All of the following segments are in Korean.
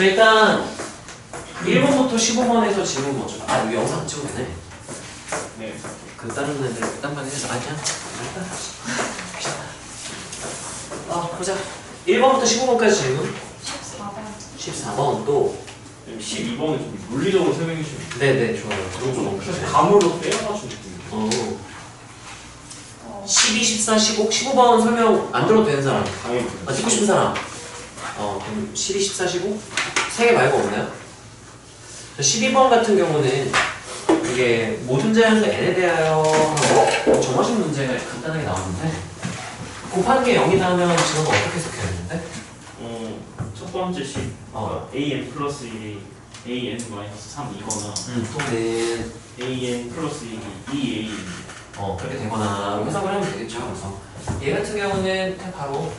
자, 일단 1번부터 15번에서 질문 먼저. 아, 이거 영상 안 찍어도 되네. 네. 그 다른 애들 딴 반에 해서 아니야. 보자. 1번부터 15번까지 질문. 14번 또. 12번은 좀 논리적으로 설명해 주시면 돼요. 네네, 좋아요. 그런 거 너무 사실 감으로 빼어가지고 느낌이에요. 12, 14, 15, 15번 설명 안 들어도 되는 사람. 당연히. 듣고 싶은 사람. 그럼 12, 14, 15? 세 개 말고 없나요? 12번 같은 경우는 이게 모든 자연수 n에 대하여 정화식 문제가 간단하게 나오는데 곱하는 게 0이 나오면 지금 어떻게 해석해야 되는데? 첫 번째 식 an 플러스 1이 an 마이너스 3이거나 또는 an 플러스 1이 2a 그렇게 되거나 해석을 하면 되겠죠. 그래서 얘 같은 경우는 그냥 바로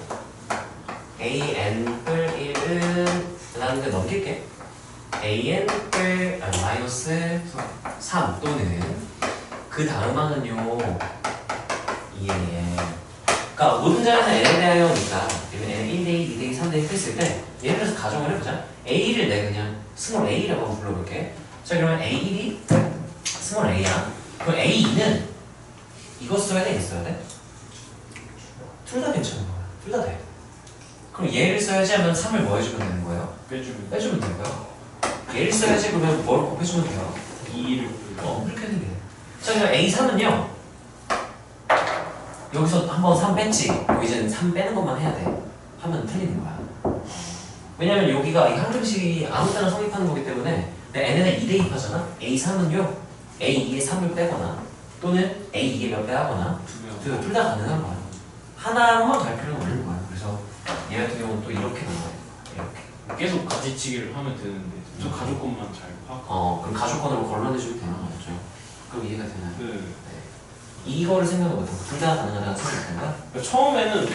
an 뿔 1은 라는 데 넘길게. an 뿔 마이너스 3 또는 그 다음 항은요 그러니까 모든 자연수 n에 대하여니까 n 1대2, 2대2, 3대2 했을 때 예를 들어서 가정을 해보자. a를 내 그냥 스몰 a라고 한번 불러볼게. 자, 그러면 a1이 스몰 a야. 그럼 a2는 이거 써야 돼? 이거 써야 돼? 둘 다 괜찮은 거야. 둘 다 돼. 그럼 얘를 써야지 하면 3을 뭐 해주면 되는 거예요? 빼주면 되는 거야. 얘를 써야지 그러면 뭘 곱해주면 돼요? 2를 그렇게 되네. 자, 그럼 A3은요 여기서 한번 3 뺐지. 그럼 이제는 3 빼는 것만 해야 돼. 하면 틀리는 거야. 왜냐면 여기가 이 항등식이 아무 때나 성립하는 거기 때문에 내 n에다 2 대입하잖아. A3은요 A2에 3을 빼거나 또는 A2에 몇 배 하거나 둘 다 가능한 거야. 하나로만 갈 필요는 없는 거야. 그래서 얘 같은 경우는 또 이렇게 나와요. 이렇게. 계속 가지치기를 하면 되는데 저 가족권만 잘 파악. 그럼 가족권으로 걸러내주면 되는 거죠. 그럼 이해가 되나요? 네. 이거를 생각을 못하고 둘 다 가능하다고 생각한다? 그러니까 처음에는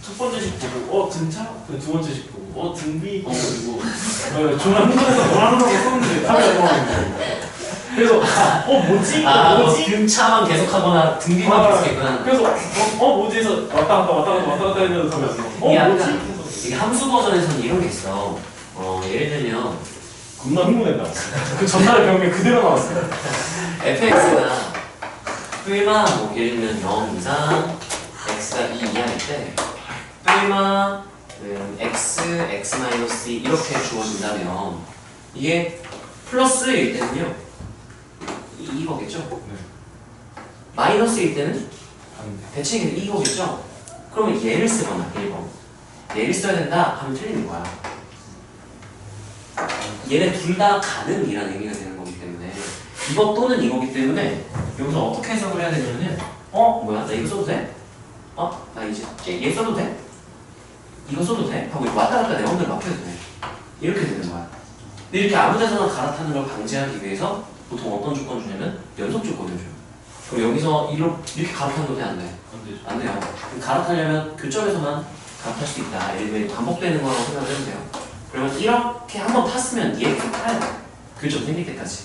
첫 번째 식 보고 등차? 두 번째 식 보고 등비 그리고 저는 한국에서 뭐라는 거 썼는데 답이 안 나오는데 그래서 뭐지? 등차만 계속하거나 등비만 계속했구나. 그래서 뭐지 해서 왔다 갔다 했는데 답이 안 나와. 뭐지? 이게 함수 버전에서는 이런 게 있어. 예를 들면 겁나 흥분했다. 그 전날에 배운 게 그대로 나왔어요. fx가 뿔마 예를 들면 0 이상 x가 2 이하일 때 뿔마 x 마이너스 2 이렇게 주어진다면 이게 플러스일 때는요 이거겠죠? 네. 마이너스일 때는 대칭이 이거겠죠? 그러면 얘를 쓰거나 1번 얘를 써야 된다 하면 틀리는 거야. 얘네 둘 다 가능이라는 의미가 되는 거기 때문에 이거 또는 이거기 때문에 여기서 어떻게 해석을 해야 되냐면은 뭐야? 나 이거 써도 돼? 나 이제 얘 써도 돼? 이거 써도 돼? 하고 왔다 갔다 내 마음대로 맡겨도 돼. 이렇게 되는 거야. 근데 이렇게 아무 데서나 갈아타는 걸 방지하기 위해서 보통 어떤 조건 주냐면 연속 조건을 줘요. 그럼 여기서 이렇게 갈아타는 거 돼? 안 돼? 안 돼요. 갈아타려면 교점에서만 갈아탈 수 있다. 예를 들면 반복되는 거라고 생각을 해도 돼요. 그러면 이렇게 한번 탔으면 얘 계속 타야 돼. 교점 생길 때까지.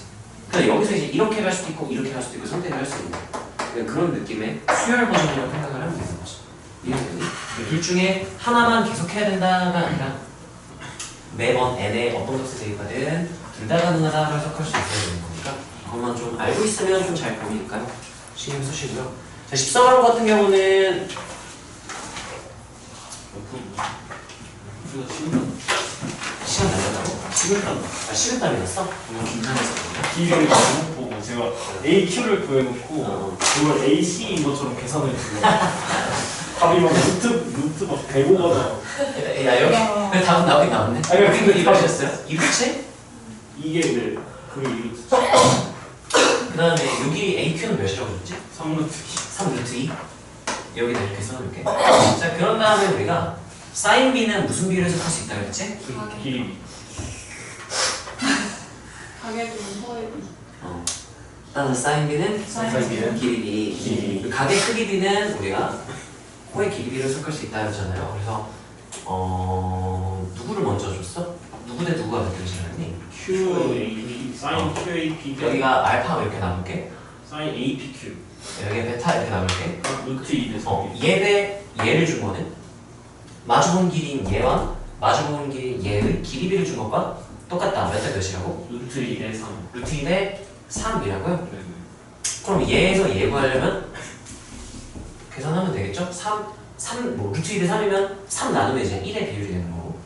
그러니까 여기서 이제 이렇게 갈 수도 있고 이렇게 갈 수도 있고 선택을 할 수 있는 그런 느낌의 수열 버전이라고 생각을 하면 되는 거죠. 이해되니? 둘 중에 하나만 계속 해야 된다가 아니라 매번 n에 어떤 값을 대입하든 둘 다 가능하다고 해석할 수 있어야 되는 거니까 그것만 좀 알고 있으면 좀 잘 보이니까요. 신경 쓰시고요. 자, 14번 같은 경우는 시간 날렸다고? 식은땀이 났어? 긴장해서 그런가? D를 잘못 보고 제가 AQ를 구해놓고 그걸 AC인 것처럼 계산을 해주고 답이 막 루트 막 105거든. 야 여기 답은 나오긴 나왔네. 근데 이러셨어요? 이루치? 이게 네 그게 이루트 그 다음에 여기 AQ는 몇이라고 그랬지? 3루트 3루트 2? 여기다 이렇게 써놓을게. 자, 그런 다음에 우리가 사인 B는 무슨 비를 해석할 수 있다고 그랬지? 길이 가계비, 허위비. 따라서 사인 B는 길이 B. 가계 크기 B는 우리가 코의 길이 B를 해석할 수 있다고 했잖아요. 그래서 누구를 먼저 줬어? 누구 대 누구가 느껴지냐니? QAP 사인 QAP 여기가 알파 이렇게 나눌게. 사인 APQ 여기 베타 이렇게 나눌게. 루트 2에서 얘 대 얘를 준 거는 마주본 길이인 얘와 마주본 길이인 얘의 길이 B를 준 것과 똑같다. 몇 대 몇이라고? 루트 2에 3. 루트 2대 3이라고요? 네네. 그럼 얘에서 얘 구하려면 계산하면 되겠죠? 3, 뭐 루트 2대 3이면 3 나누면 이제 1의 비율이 되는 거고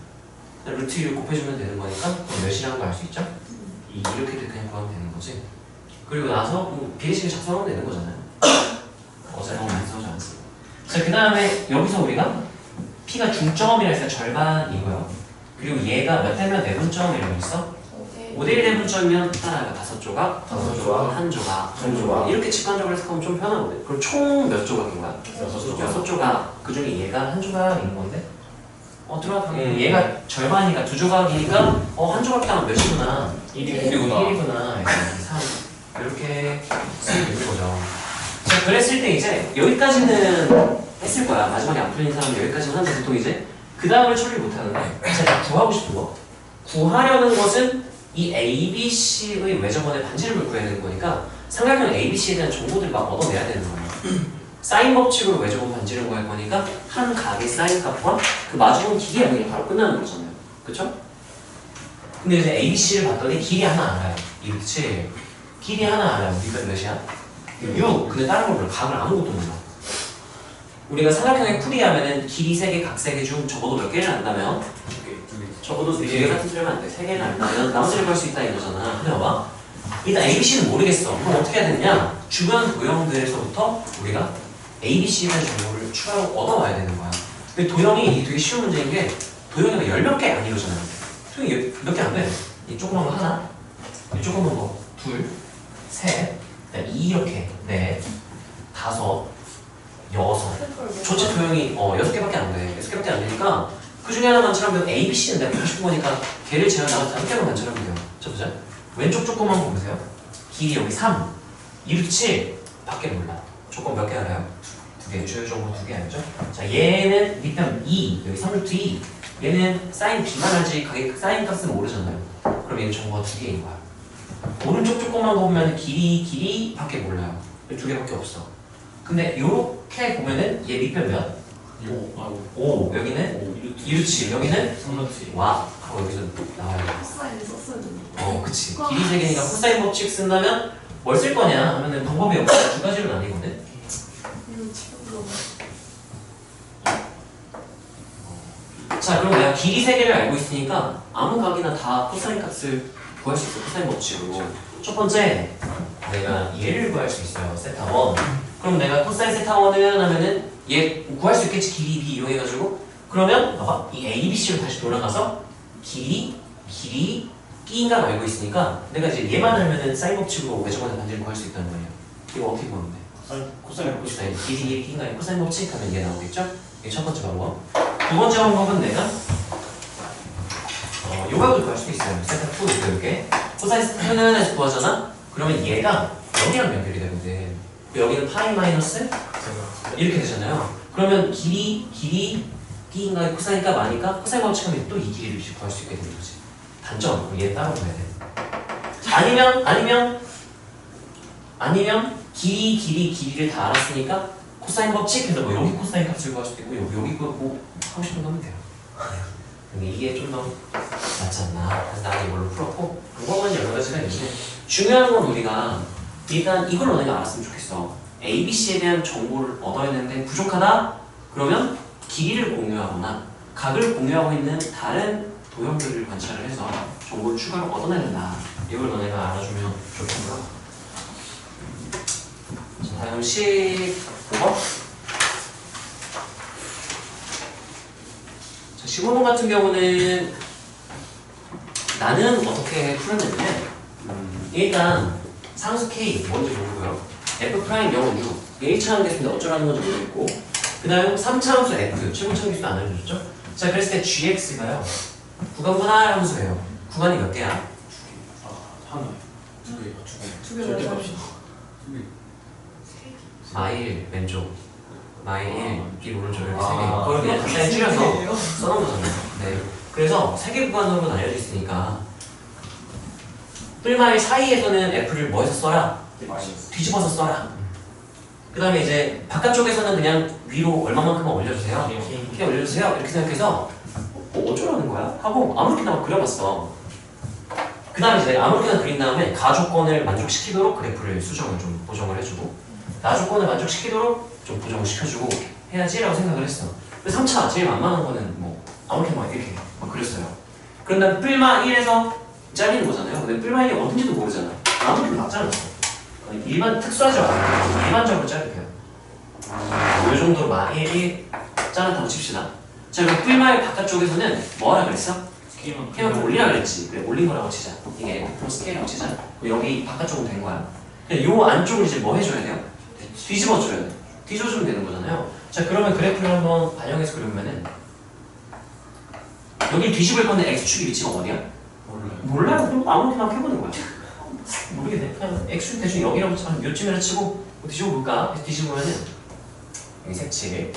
루트 2를 곱해주면 되는 거니까 몇이라는 걸 알 수 있죠? 이렇게 그냥 구하면 되는 거지. 그리고 나서 비례식을 작성하면 되는 거잖아요. 어차피 많이 써오지 않습니다. 자, 그 다음에 여기서 우리가 P가 중점이라 해서 절반이고요. 그리고 얘가 몇 대면 내분점이라고 했어? 5대1 대분점이면 따라가 5조각, 5조각, 1조각, 1조각. 이렇게 직관적으로 해석하면 좀 편하거든. 그럼 총 몇 조각인 거야? 6조각. 그 중에 얘가 1조각인 건데? 들어가. 얘가 절반이니까 2조각이니까 한 조각당 몇이구나? 1이구나. 3. 이렇게 쓰면 되는 거죠. 자, 그랬을 때 이제 여기까지는 했을 거야. 마지막에 안 풀린 사람은 여기까지는 하는데 보통 이제 그 다음을 처리를 못 하는데 제가 구하고 싶은 거 구하려는 것은 이 ABC의 외접원의 반지름을 구해야 되는 거니까 삼각형 ABC에 대한 정보들을 막 얻어내야 되는 거예요. 사인 법칙으로 외접원 반지름 구할 거니까 한 각의 사인 값과 그 마주본 길이야 그냥 바로 끝나는 거잖아요. 그쵸? 근데 이제 ABC를 봤더니 길이 하나 알아요. 이렇지. 길이 하나 알아요. 우리가 몇이야? 6. 근데 다른 걸 몰라. 각을 아무것도 몰라. 우리가 삼각형의 풀이 하면은 길이 3개, 각 3개 중 적어도 몇 개를 안다면? 적어도 4개 같은 소리 하면 안 돼. 3개를 안다면 나머지를 볼 수 있다 이거잖아. 근데 봐봐. 일단 ABC는 모르겠어. 그럼 어떻게 해야 되느냐? 주변 도형들에서부터 우리가 ABC에 대한 정보를 추가로 얻어와야 되는 거야. 근데 도형이 되게 쉬운 문제인 게 도형이 10몇 개 안 이루어져요. 도형이 몇 개 안 돼. 이 조그만 거 하나, 이 조그만 거 둘, 셋, 이렇게 넷, 다섯, 여섯. 전체 도형이 6개밖에 안 돼. 6개밖에 안 되니까 그 중에 하나 만들면 ABC는 내가 보고 싶은 거니까 걔를 제가 나가서 5개만 만들면 돼요. 자 보자. 왼쪽 조그만 거 보세요. 길이 여기 3, 2루트 7 밖에 몰라. 조건 몇 개 알아요? 2개. 주요적으로 2개 알죠? 자 얘는 밑변 2, 여기 3루트 2. 얘는 사인 B만 알지 가격 사인 값은 모르잖아요. 그럼 얘는 정보가 2개인 거야. 오른쪽 조그만 거 보면 길이 밖에 몰라요. 2개밖에 없어. 근데 요렇게 보면은 얘 밑변 몇? 5. 여기는 2루트 여기는 3루트. 와 하고 여기서 나와요. 코사인을 썼어야 되는데. 그치. 길이 3개니까 코사인 법칙 쓴다면 뭘 쓸 거냐 하면은 방법이 없어. 두 가지로 나뉘거든. 이거 지금도 자 그럼 내가 길이 3개를 알고 있으니까 아무 각이나 다 코사인 값을 구할 수 있어. 코사인 법칙으로. 첫 번째 내가 얘를 구할 수 있어요. 세타 1. 그럼 내가 코사인 세타 1은 하면은 얘 구할 수 있겠지. 길이 B 이용해가지고 그러면 봐봐 이 A, B, C로 다시 돌아가서 길이 B인가 알고 있으니까 내가 이제 얘만 알면은 사인 법칙으로 외접원의 반지를 구할 수 있다는 거예요. 이거 어떻게 구하면 돼? 코사인 코사인 길이 B인가 코사인 법칙 하면 얘 나오겠죠? 이게 첫 번째 방법. 두 번째 방법은 내가 요각을 구할 수도 있어요. 세타 2 이렇게 코사인 세타는 해서 구하잖아? 그러면 얘가 여기랑 연결이 되거든. 여기는 파이 마이너스 이렇게 되잖아요. 그러면 길이 B인가 코사인 값 아니까 코사인 법칙하면 또 이 길이를 구할 수 있게 되는 거지. 단점, 얘 따로 봐야 돼. 아니면 길이를 다 알았으니까 코사인 법칙 해서 뭐 여기 코사인 값을 구할 수도 있고 여기 뭐 하고 싶은 거 하면 돼요. 근데 이게 좀 더 낫지 않나. 그래서 나는 이걸로 풀었고 방법은 여러 가지가 있는데 중요한 건 우리가 일단 이걸 너네가 알았으면 좋겠어. ABC에 대한 정보를 얻어야 되는데 부족하다? 그러면 길이를 공유하거나 각을 공유하고 있는 다른 도형들을 관찰을 해서 정보를 추가로 얻어내는다. 이걸 너네가 알아주면 좋겠고요. 자, 다음 15번. 자, 15번 같은 경우는 나는 어떻게 풀었냐면 일단 상수 K 뭔지 모르고요. F 프라임 0은 6. 1차 함수인데 어쩌라는 건지 모르겠고 그 다음 3차 함수 F 최고차 함수도 안 알려줬죠? 자 그랬을 때 GX가요 구간분 R 함수예요. 구간이 몇 개야? 하나. 두 개. 절대값이. 마일 왼쪽 마일 1, B 오른쪽 이렇게 3개 그걸 그냥 간단히 줄여서 써놓은 거잖아요. 네. 그래서 3개 구간으로 나뉘어져 있으니까 뿔마일 사이에서는 F를 뭐해서 써라? 뒤집어서 써라. 그 다음에 이제 바깥쪽에서는 그냥 위로 얼마만큼만 올려주세요. 이렇게 올려주세요. 이렇게 생각해서 어쩌라는 거야? 하고 아무렇게나 막 그려봤어. 그 다음에 이제 아무렇게나 그린 다음에 가조건을 만족시키도록 그래프를 수정을 좀 보정을 해주고 나조건을 만족시키도록 좀 보정을 시켜주고 해야지라고 생각을 했어. 그래서 3차 제일 만만한 거는 뭐 아무렇게나 막 이렇게 막 그렸어요. 그런 다음에 뿔마 1에서 잘리는 거잖아요. 근데 뿔마 1이 어딘지도 모르잖아. 아무래도 막 잘랐어. 일반 특수하지 않아요. 일반적으로 자를게요. 이 정도로 막 1이 잘랐다고 칩시다. 자, 그럼 뿔마의 바깥쪽에서는 뭐 하라 그랬어? 스케일만 올리라 그랬지. 그래, 올린 거라고 치자. 이게 F 스케일이라고 치자. 그럼 여기 바깥쪽은 된 거야. 그냥 요 안쪽을 이제 뭐 해줘야 돼요? 뒤집어줘야 돼. 뒤집어주면 되는 거잖아요. 자, 그러면 그래프를 한번 반영해서 그려보면은 여기 뒤집을 건데 X축의 위치가 어디야? 몰라요. 그럼 아무렇게나 해보는 거야. 모르겠네. 그냥 X축 대충 여기라고 한 요쯤이라 치고 뒤집어 볼까? 뒤집으면은 여기 색칠.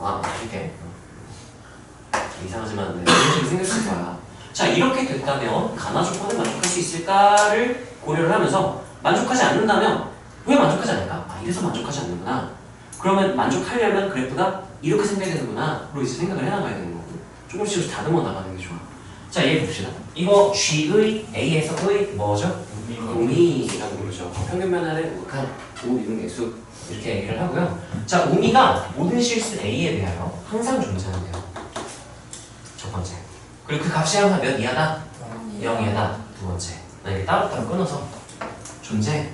아, 이렇게. 이상하지만 이런 식으로 생겼을 거야. 자, 이렇게 됐다면 가나 조건을 만족할 수 있을까를 고려를 하면서 만족하지 않는다면 왜 만족하지 않을까? 아, 이래서 만족하지 않는구나. 그러면 만족하려면 그래프가 이렇게 생겨야 되는구나. 로 이제 생각을 해나가야 되는 거고 조금씩 다듬어 나가는 게 좋아. 자, 얘 봅시다. 이거 G의 A에서의 뭐죠? 우미라고 부르죠. 평균 변화를 극한 우미분계수 이렇게 얘기를 하고요. 자, 우미가 모든 실수 A에 대하여 항상 존재한대요. 첫 번째. 그리고 그 값이 항상 몇 이하다? 0 이하다. 두 번째. 나 이렇게 따로따로 끊어서 존재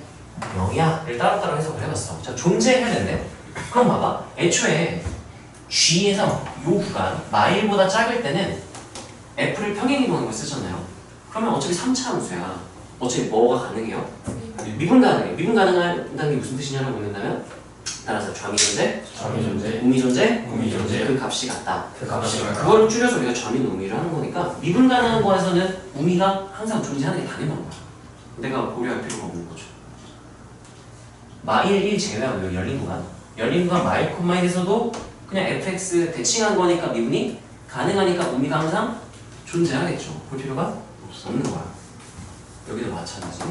0이야를 따로따로 해석을 해봤어. 자, 존재해야 되는데 그럼 봐봐. 애초에 G에서 요 구간 마일보다 작을 때는 F를 평행이동하는 걸 쓰잖아요. 그러면 어차피 3차 함수야. 어차피 뭐가 가능해요? 미분 가능해. 미분 가능한다는 게 무슨 뜻이냐고 묻는다면 따라서 좌미 존재, 우미 존재, 그 값이 같다. 그걸 줄여서 우리가 좌미 우미를 하는 거니까 미분 가능한 거에서는 우미가 항상 존재하는 게 당연한 거야. 내가 고려할 필요가 없는 거죠. 마일 1 제외하고 열린 구간 마일 콤마 1에서도 그냥 fx 대칭한 거니까 미분이 가능하니까 우미가 항상 존재하겠죠. 볼 필요가 없는 거야. 여기도 마찬가지.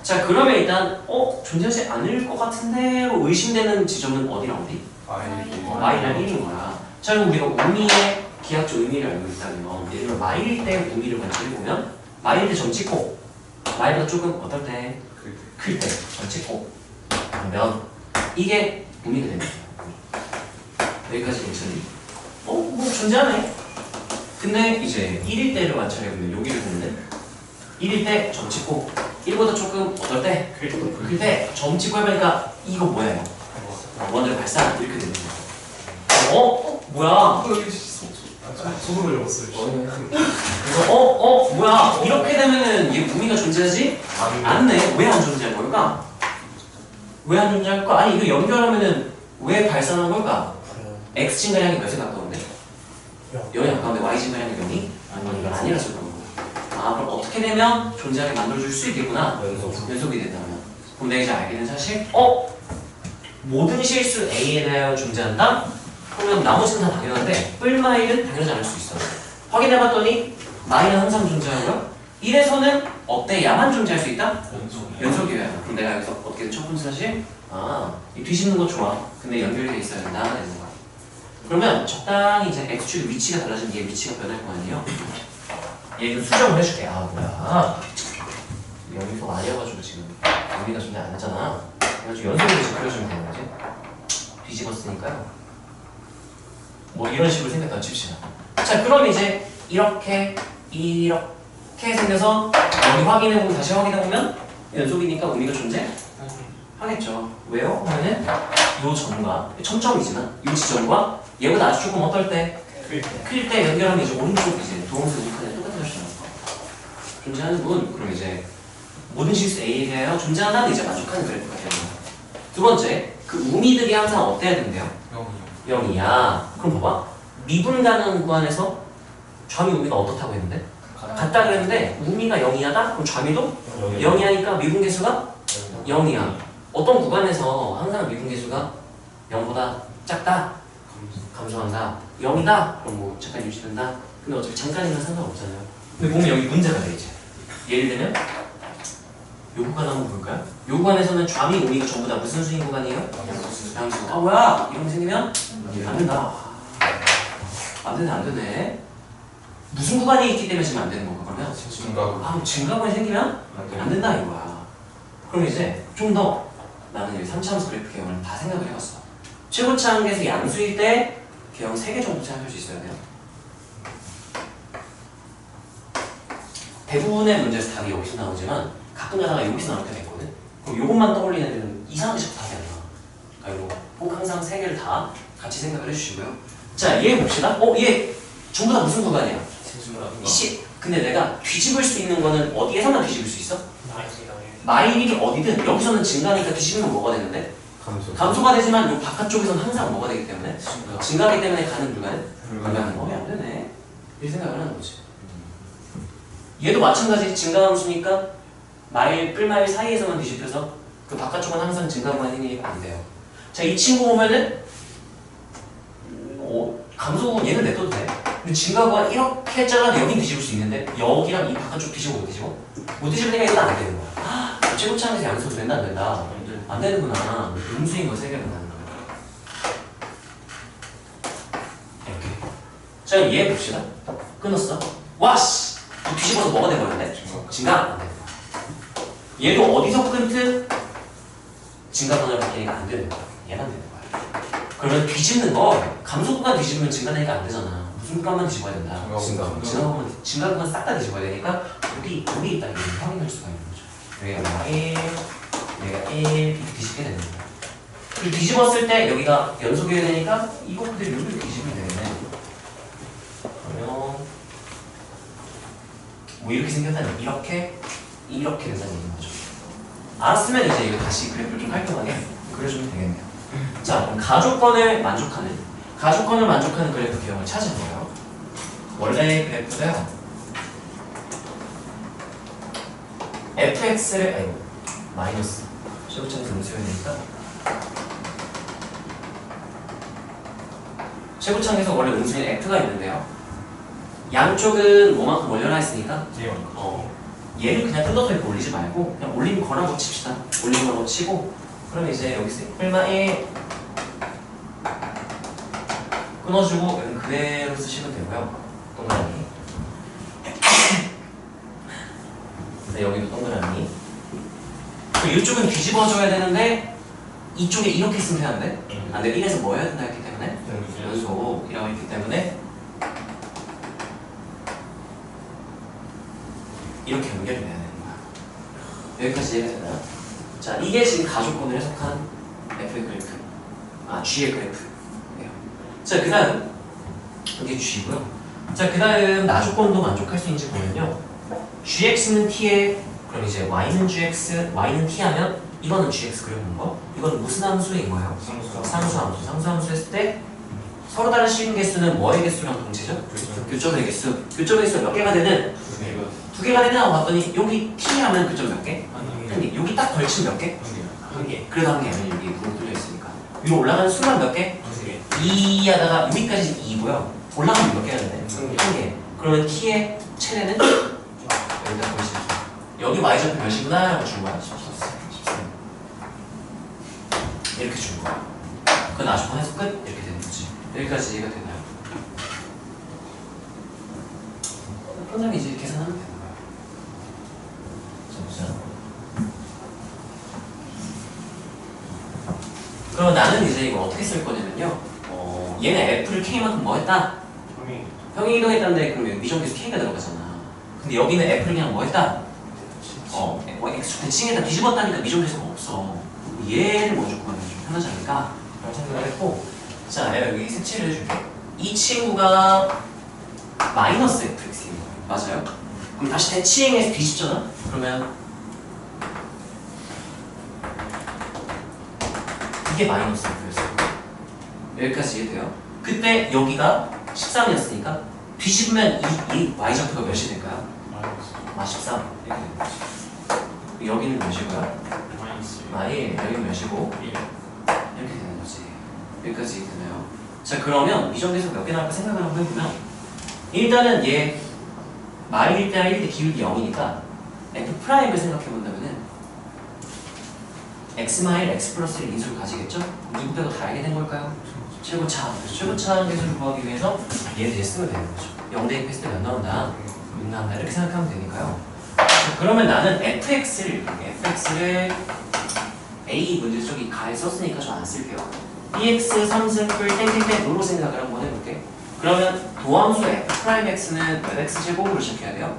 자, 그러면 일단 존재하지 않을 것 같은데로 의심되는 지점은 어디랑 어디? 마일이랑 1인 거야. 자, 그럼 우리가 우미의 기하적 의미를 알고 있다면 예를 들어 마일 때 우미를 관찰해보면 마일 때 점 찍고 마일보다 조금 어떨 때? 클 때 점 찍고 그러면 이게 우미가 됩니다. 여기까지 괜찮니? 뭐 존재하네. 근데 이제 1일 때를 관찰해보면 여기를 보면은 1일 때 점 찍고 1보다 조금 어떨 때? 클 때 점 찍고 해보니까 이거 뭐예요? 원자력 발사 이렇게 되는 거예요. 뭐야? 소금을 넣었어요. 그래서 뭐야? 이렇게 되면은 얘 우미가 존재하지 않네. 왜 안 존재할 걸까? 왜 안 존재할까? 아니 이거 연결하면은 왜 발산한 걸까? X 증가량이 몇에 가까운데? 0에 가까운데 Y 증가량이 0이? 아니 이건 아니라서 그런 거야. 아, 그럼 어떻게 되면 존재하게 만들어줄 수 있겠구나. 연속이 된다면. 그럼 내가 이제 알게 된 사실 모든 실수 A에 대하여 존재한다? 그러면 나머지는 다 당연한데 뿔마일은 당연하지 않을 수 있어. 확인해봤더니 마일은 항상 존재하고요. 1에서는 어때야만 존재할 수 있다? 연속이어야. 그럼 내가 여기서 어떻게 첫 번째 사실 이 뒤집는 거 좋아. 근데 연결돼 있어야 된다 되는 거야. 그러면 적당히 이제 X축의 위치가 달라지면 얘 위치가 변할 거 아니에요? 얘 수정을 해줄게. 아 뭐야 여기서 아니어가지고 지금 여기가 존재 안 했잖아. 그래가지고 연속으로 지금 그려주면 되는 거지. 뒤집었으니까요. 뭐 이런 식으로 생겼다 칩시다. 자, 그럼 이제 이렇게 생겨서 여기 확인해보면 다시 확인해보면 연속이니까 의미가 존재하겠죠. 왜요? 하면은 요 점과 첨점이지만 이 지점과 얘보다 아주 조금 어떨 때? 클 때 연결하면 이제 오른쪽 이제 도형색 우익하네 똑같은 것이잖아. 존재하는 분 그럼 이제 모든 실수 A에 대하여 존재한다는 이제 만족하는 그래프가 되는 거야. 두 번째, 그 우미들이 항상 어때야 된대요? 0이야. 그럼 봐봐. 미분 가능 구간에서 좌미 우미가 어떻다고 했는데? 같다 그랬는데 우미가 0이하다? 그럼 좌미도 0이하니까 미분계수가 0이야. 어떤 구간에서 항상 미분계수가 0보다 작다? 감소한다. 0이다? 그럼 뭐 잠깐 유지된다? 근데 어차피 잠깐이면 상관없잖아요. 근데 보면 여기 문제가 되겠지. 예를 들면 요 구간 한번 볼까요? 요 구간에서는 좌미 우미가 전부 다 무슨 수인 구간이에요? 양수. 아 뭐야? 이런 게 생기면 안 된다. 안 되네. 무슨 구간이 있기 때문에 지금 안 되는 건가 그러면? 증가구간이 생기면 안 된다 이거야. 그럼 이제 좀 더 나는 여기 3차함수 그래프 개형을 다 생각을 해봤어. 최고차 한계에서 양수일 때 개형 3개 정도 생각할 수 있어야 돼요. 대부분의 문제에서 답이 여기서 나오지만 가끔 가다가 여기서 나올 때가 있거든. 그럼 요것만 떠올리는 애들은 이상하게 자꾸 답이 안 나와. 그러니까 이거 꼭 항상 3개를 다 같이 생각을 해주시고요. 자, 얘 봅시다. 얘 전부 다 무슨 구간이야? 근데 내가 뒤집을 수 있는 거는 어디에서만 뒤집을 수 있어? 마일이 어디든 여기서는 증가니까 뒤집으면 뭐가 되는데? 감소가 되지만 요 바깥쪽에서는 항상 뭐가 되기 때문에? 증가하기 때문에 가는 불가는 왜 안 되네? 이 생각을 하는 거지. 얘도 마찬가지 증가함수니까 마일, 뿔마일 사이에서만 뒤집혀서 그 바깥쪽은 항상 증가구간이 생기니까 안 돼요. 자, 이 친구 보면은 감소 얘는 냅둬도 돼. 근데 증가구간 이렇게 잘라도 여긴 뒤집을 수 있는데 여기랑 이 바깥쪽 뒤집어 못 뒤집어? 못 뒤집으니까 이건 안 되는 거야. 최고차항에서 양수도 된다 안 된다? 안 되는구나. 음수인 거 3개로 나는 거야. 이렇게. 자, 그럼 얘 봅시다. 끊었어. 와씨! 뒤집어서 뭐가 돼버렸네? 증가 안 되는 거야. 얘도 어디서 끊듯 증가구간을 바뀌니까 안 되는 거야. 얘만 되는 거야. 그러면 뒤집는 거 감소구간 뒤집으면 증가되니까 안 되잖아. 무슨 구간만 뒤집어야 된다? 증가구간 싹 다 뒤집어야 되니까 여기 있다. 이거 확인할 수가 있는 거죠. 여기가 1, 여기가 1 이렇게 뒤집게 되는 거야. 그리고 뒤집었을 때 여기가 연속이어야 되니까 이거 그대로 이렇게 뒤집으면 되겠네. 그러면 뭐 이렇게 생겼다니 이렇게 된다는 얘기인 거죠. 알았으면 이제 이거 다시 그래프를 좀 깔끔하게 그려주면 되겠네요. 자, 그럼 가족권을 만족하는 그래프 개형을 찾은 거예요. 원래 그래프가요. fx를 마이너스 최고차에서 음수여야 되니까 최고차에서 원래 음수인 f가 있는데요. 양쪽은 뭐만큼 올려라 했으니까 얘를 그냥 뜯어서 이렇게 올리지 말고 그냥 올린 거라고 칩시다. 올린 거라고 치고 그러면 이제 여기서 1 끊어주고 여기 그대로 쓰시면 되고요. 동그라미 여기도 동그라미. 그리고 이쪽은 뒤집어줘야 되는데 이쪽에 이렇게 쓰면 되는데 안 돼. 1에서 뭐 해야 된다 했기 때문에 연속이라고 했기 때문에 이렇게 연결이 돼야 되는 거야. 여기까지 이해가 되나요? 자, 이게 지금 가족권을 해석한 F의 그래프, G의 그래프예요. 자, 그 다음 이게 G고요. 자, 그 다음 나조건도 만족할 수 있는지 보면요. GX는 T에 그럼 이제 Y는 GX, Y는 T 하면 이거는 GX 그려놓은 거. 이거는 무슨 함수인 거예요? 상수함수. 상수함수 했을 때 서로 다른 시인 개수는 뭐의 개수랑 동체죠? 교점의 개수. 교점의 개수가 몇 개가 되는? 2개가 되는 하고 봤더니 여기 T 하면 교점 몇 개? 1개. 여기 딱 걸치면 몇 개? 1개. 그래도 1개 아니면 여기 문이 뚫려 있으니까. 위로 올라가는 수만 몇 개? 2 하다가 여기까지 2고요. 올라가면 몇 개가 되나요? 1개. 그러면 T의 최대는? 여기다 보시면 여기 Y좌표 몇이구나 라고 준 거야. 14. 이렇게 준 거야. 그건 나중에 해서 끝? 이렇게 되는 거지. 여기까지 이해가 되나요? 편하게 이제 계산하면 되는 거야. 자, 보자. 그럼 나는 이제 이거 어떻게 쓸 거냐면요. 얘는 F를 K만큼 뭐 했다? 평행 이동했다는데 그럼 미정계수 K가 들어가잖아. 근데 여기는 F를 그냥 뭐 했다? X 대칭에다 뒤집었다니까 미정계수가 없어. 얘를 먼저 구하면 좀 편하지 않을까? 라고 생각을 했고, 자, 내가 여기 색칠을 해줄게. 이 친구가 마이너스 fx인 거예요. 맞아요? 그럼 다시 대칭해서 뒤집잖아? 그러면 이게 마이너스 f였어요. 여기까지 이해돼요? 그때 여기가 13이었으니까 뒤집으면 이 y좌표가 몇이 될까요? -13 이렇게 되는 거지. 여기는 몇이고요? -1, 여기는 몇이고 이렇게 되는 거지. 여기까지 이해되나요? 자, 그러면 이 정도에서 몇 개 나올까 생각을 한번 해보면 일단은 얘 마일일 때랑 1일 때 기울기 0이니까 F'을 생각해본다면은 X-마일, X 플러스 1 인수를 가지겠죠? 누구 빼고 다 알게 된 걸까요? 최고차. 최고차 계수를 구하기 위해서 얘 대에 쓰면 되는 거죠. 0 대입했을 때 몇 나온다? 6 나온다. 이렇게 생각하면 되니까요. 자, 그러면 나는 fx를 a 문제 쪽이 가에 썼으니까 저 안 쓸게요. bx 3승풀 땡땡땡으로 생각을 한번 해볼게. 그러면 도함수 f'x는 몇 x제곱으로 시작해야 돼요?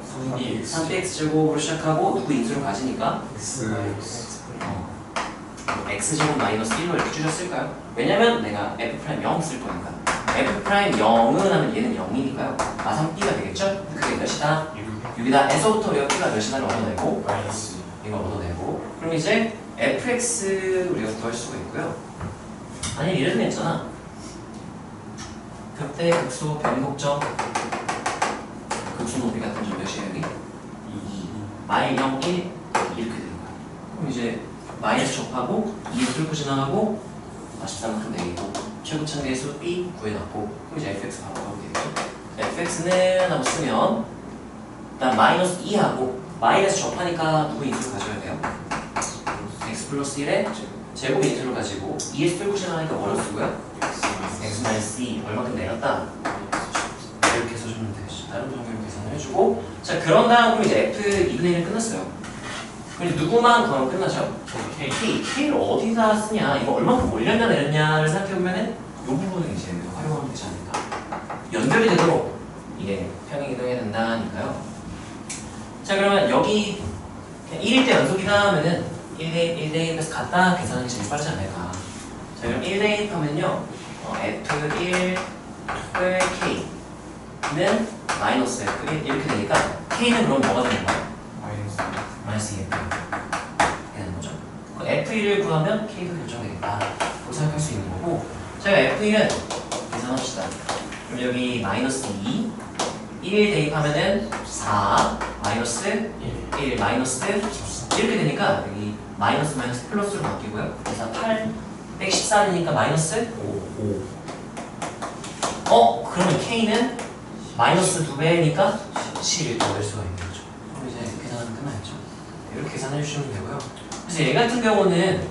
3bx제곱으로 시작하고 누구 인수를 가지니까 x제곱 마이너스 1로 이렇게 줄였을까요? 왜냐면 내가 f'0 쓸 거니까. f'0은 하면 얘는 0이니까요. 마상 b가 되겠죠? 그게 몇이다? 6이다. 에서부터 우리가 b가 몇이다를 얻어내고 마이너스 이거 얻어내고 그럼 이제 fx 우리가 구할 수가 있고요. 아니 이런 애 있잖아. 극대 극소 변곡점 극소 높이 같은 점 몇이에요 여기? 2 마이 0 1 이렇게 되는 거야. 그럼 이제 마이너스 접하고 2에 뚫고 지나가고 43만큼 내리고 최고차계수 b 구해놨고 그럼 이제 fx 바로 가면 되겠죠. fx는 하고 쓰면 일단 마이너스 2하고 마이너스 접하니까 누구 인수를 가져야 돼요? x 플러스 1에 제곱 인수를 가지고 2에서 뚫고 지나가니까 뭐를 쓰고요? x 마이너스 2 얼마큼 내렸다? 이렇게 해서주면 되겠죠. 다른 정도로 계산을 해주고 자 그런 다음 이제 f 2분의 1은 끝났어요. 그럼 누구만 더하면 끝나죠? K를 어디다 쓰냐 이거 얼마큼 올렸냐 내렸냐를 생각해보면은 이 부분을 이제 활용하면 되지 않을까. 연결이 되도록 이게 평행이동해야 된다니까요. 자 그러면 여기 1일 때 연속이다 하면은 1대1에서 갔다 계산하기 제일 빠르지 않을까. 자 그럼 1대1 하면요 F1 을 K는 마이너스 F1 이렇게 되니까 K는 그럼 뭐가 되는 거야? 마이너스 2F 되는 거죠. F1을 구하면 K도 결정되겠다 라고 생각할 수 있는 거고 제가 F1은 계산합시다. 그럼 여기 마이너스 2 1 대입하면은 4 마이너스 1 마이너스 이렇게 되니까 여기 마이너스 마이너스 플러스로 바뀌고요. 그래서 8 114니까 마이너스 5 그러면 K는 마이너스 2배니까 11 될 수가 있는 거죠. 그럼 이제 계산하면 끝나겠죠. 이렇게 계산해 주시면 되고요. 그래서 얘 같은 경우는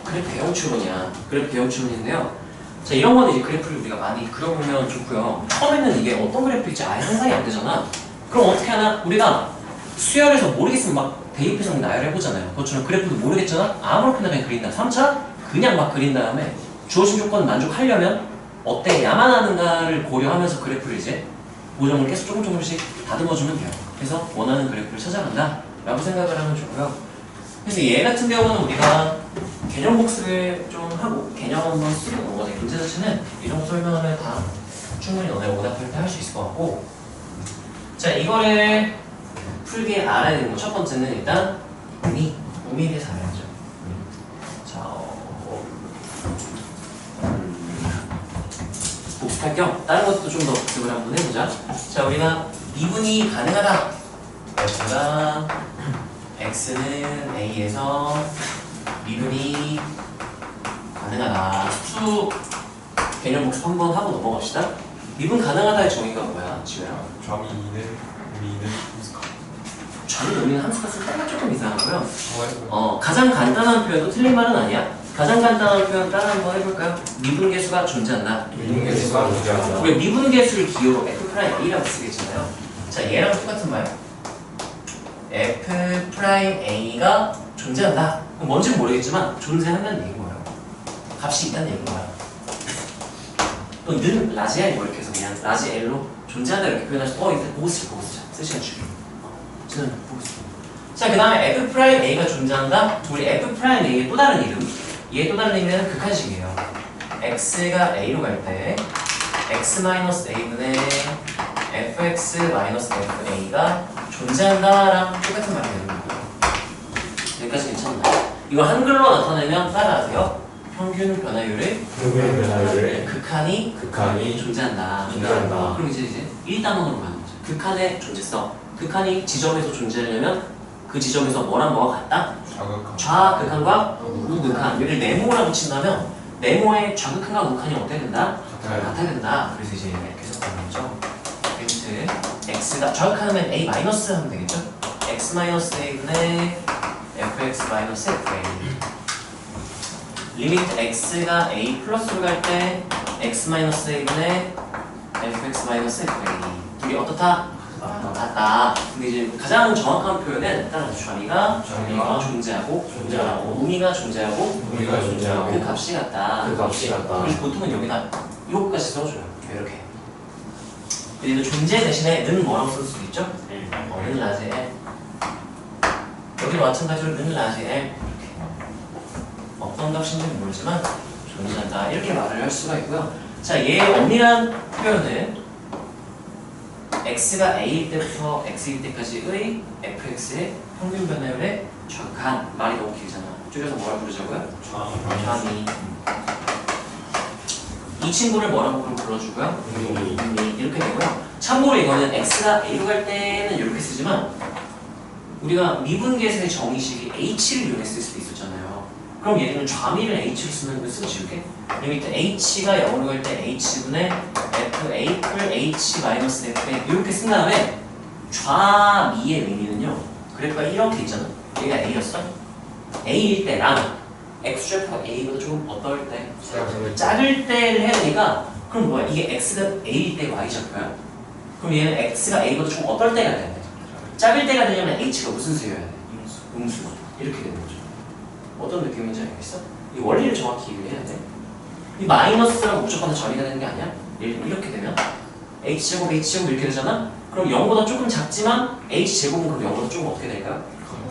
그래프 배경 추론이야. 그래프 배경 추론인데요. 자 이런 거는 이제 그래프를 우리가 많이 그려보면 좋고요. 처음에는 이게 어떤 그래프일지 아예 상상이 안 되잖아. 그럼 어떻게 하나? 우리가 수열해서 모르겠으면 막 대입해서 나열을 해보잖아요. 그것처럼 그래프도 모르겠잖아? 아무렇게나 그냥 그린다. 3차 그냥 막 그린 다음에 주어진 조건 만족하려면 어때? 야만 하는가를 고려하면서 그래프를 이제 고정을 계속 조금씩 다듬어주면 돼요. 그래서 원하는 그래프를 찾아간다 라고 생각을 하면 좋고요. 그래서 얘 같은 경우는 우리가 개념 복습을 좀 하고 개념 한번 쓰고 그런 거죠. 문제 자체는 이 정도 설명하면 다 충분히 너네 오답할 때 할 수 있을 것 같고 자 이거를 풀게 알아야 되는 거 첫 번째는 일단 의미에 대해서 알아야죠. 자 복습할 겸 다른 것도 좀 더 복습을 한번 해보자. 자 우리가 미분이 가능하다. F가 X는 A에서 미분이 가능하다. 수 개념 복습 한번 하고 넘어갑시다. 미분 가능하다의 정의가 뭐야, 지우야? 좌미는 의미는 좌는 의미는 함수값을 따라 조금 이상하고요. 가장 간단한 표현도 틀린 말은 아니야. 가장 간단한 표현 따라 한번 해볼까요? 미분계수가 존재한다. 미분계수가 존재한다. 우리 미분계수를 기호로 F'A라고 쓰겠잖아요. 자, 얘랑 똑같은 말. F'A가 존재한다. 뭔지는 모르겠지만 존재한다는 얘기인 거예요. 값이 있다는 얘기인 거야. 또 는 라지 L 이렇게 해서 그냥 라지 L로 존재한다 이렇게 표현하시면 이제 보고 쓰시면 주기. 저는 보고 쓰. 자, 그 다음에 F'A가 존재한다. 우리 F'A의 또 다른 이름. 얘 또 다른 의미는 극한식이에요. X가 A로 갈 때 X-A분의 Fx-FA가 존재한다랑 똑같은 말이 되는 거고요. 여기까지 괜찮나요? 이거 한글로 나타내면 따라하세요. 평균 변화율을 극한이 존재한다. 그럼 이제 1단원으로 가는 거죠. 극한의 존재성. 극한이 지점에서 존재하려면 그 지점에서 뭐랑 뭐가 같다? 좌극한과 우극한. 여기를 네모랑 붙인다면 네모의 좌극한과 우극한이 어떻게 된다? 같아야 된다. 그래서 이제 이렇게 해석하는 거죠. 리미트 x가 좌극하면 a 마이너스 하면 되겠죠? x-a분의 fx-fa. 리미트 x가 a 플러스로 갈 때 x-a분의 fx-fa. 둘이 어떻다? 같다. 근데 이제 가장 정확한 표현은 따라서 좌미가 존재하고 우미가 존재하고 그 값이 같다. 그 값이 같다. 그래서 보통은 여기다 이거까지 써줘요. 이렇게. 그리고 존재 대신에 는 뭐라고 쓸 수도 있죠? 는 라지 L. 여기도 마찬가지로 는 라지 L. 이렇게. 어떤 값인지는 모르지만 존재한다. 이렇게 말을 할 수가 있고요. 자, 얘의 엄밀한 표현은 x가 a일 때부터 x일 때까지의 fx의 평균 변화율의 정확한 말이 너무 길잖아. 줄여서 뭐라 부르자고요? 좌미. 이 친구를 뭐라고 불러주고요? 이렇게 되고요. 참고로 이거는 x가 a로 갈 때는 이렇게 쓰지만 우리가 미분계에서의 정의식이 h를 이용했을 수도 있었잖아요. 그럼 얘는 좌미를 h로 쓰면 이거 쓰지 이렇게? 여기 또 h가 0으로 갈 때 h분의 f(a)를 h-f에 이렇게 쓴 다음에 좌미의 의미는요. 그래프가 이렇게 있잖아. 얘가 a였어. a일 때랑 x좌표가 a보다 조금 어떨 때? 작을 때를 해야 되니까 그럼 뭐야? 이게 x가 a일 때 y좌표야? 그럼 얘는 x가 a보다 조금 어떨 때가 돼야 돼? 작을 때가 되려면 h가 무슨 수여야 돼? 음수. 이렇게 되는 거죠. 어떤 느낌인지 알겠어? 이 원리를 정확히 이해해야 돼. 이 마이너스라고 무조건 다 전이가 되는 게 아니야. 예를 들면 이렇게 되면 h제곱 이렇게 되잖아? 그럼 0보다 조금 작지만 h제곱은 그럼 0보다 조금 어떻게 될까요?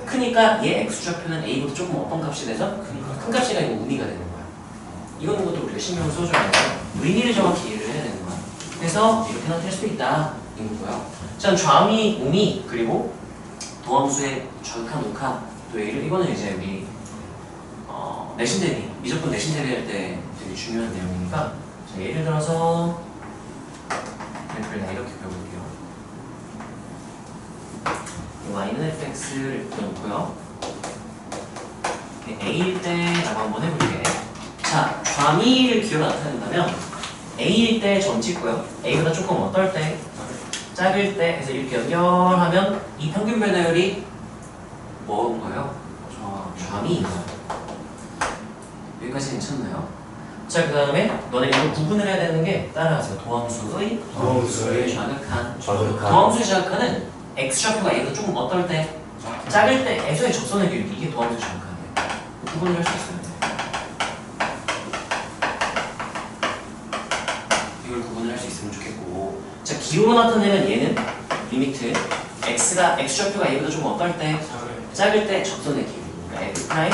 크니까 얘 x좌표는 a보다 조금 어떤 값이 돼서? 큰 값이 아니고 우미가 되는 거야. 이거는 것도 우리가 신경을 써줘야 돼요. 의미를 정확히 이해를 해야 되는 거야. 그래서 이렇게 나타낼 수도 있다. 이건 거고요. 자, 좌미, 우미, 그리고 도함수의 좌극한, 우극한 또 이거는 이제 우리 내신 대비, 미적분 내신 대비 할 때 되게 중요한 내용이니까 자, 예를 들어서 그래프를 나 이렇게 그려볼게요. y는 fx를 그려놓고요. a일 때라고 한번 해볼게. 자, 좌미를 기호로 나타낸다면 a일 때 점 찍고요. a보다 조금 어떨 때? 작을 때 해서 이렇게 연결하면 이 평균 변화율이 뭐인 거예요? 좌미인 거예요. 여기까지 괜찮나요? 자, 그 다음에 너네 이거 구분을 해야 되는 게 따라하세요. 도함수의 좌극한. 도함수의 좌극한은 x좌표가 a보다 조금 어떨 때? 작을 때 에서의 접선의 기울기. 이게 도함수의 좌극한이에요. 구분을 할 수 있어요. 이걸 구분을 할 수 있으면 좋겠고, 자, 기호로 나타내면 얘는 리미트 x가 x좌표가 a보다 조금 어떨 때? 작을 때 접선의 기울기. 그러니까 f 프라임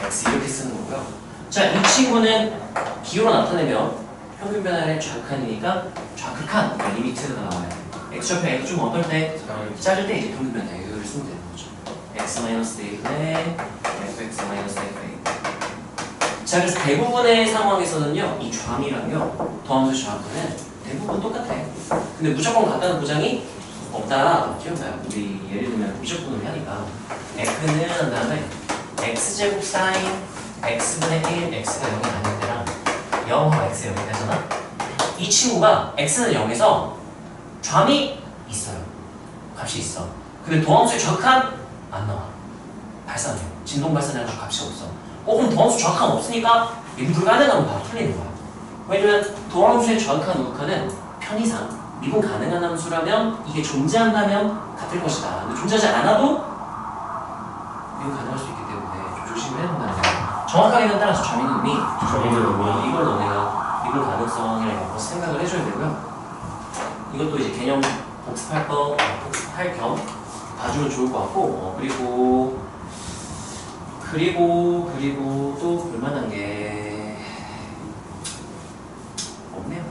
x 이렇게 쓰는 거고요. 자, 이 친구는 기호로 나타내면 평균 변화의 좌극한이니까 좌극한 그러니까 리미트가 나와요. x좌표 a가 좀 어떨 때? 작을 때 이제 평균 변화율을 쓰면 되는 거죠. x-a분의 fx-fa. 자, 그래서 대부분의 상황에서는요, 이 좌미랑요, 도함수 좌극한은 대부분 똑같아요. 근데 무조건 같다는 보장이 없다. 기억나요? 우리 예를 들면 미적분을 하니까 f는 한 다음에 x제곱 사인 x분의 1, x가 0이 아닐 때랑 0하고 x 0이 되잖아? 이 친구가 x는 0에서 좌미 있어요. 값이 있어. 근데 도함수의 좌극한 안 나와. 발산해요. 진동 발산해가지고 값이 없어. 그럼 도함수 좌극한 없으니까 미분 불가능하면 바로 틀리는 거야. 왜냐면 도함수의 좌극한, 우극한은 편의상 미분 가능한 함수라면 이게 존재한다면 같을 것이다. 근데 존재하지 않아도 미분 가능할 수 있기 때문에 좀 조심을 해야 된다는 거야. 정확하게는 따라서 좌미는 의미, 이걸 너네가 미분 가능성이라고 바꿔서 생각을 해줘야 되고요. 이것도 이제 개념 복습할 겸 봐주면 좋을 것 같고, 그리고 또 볼만한 게 없네요.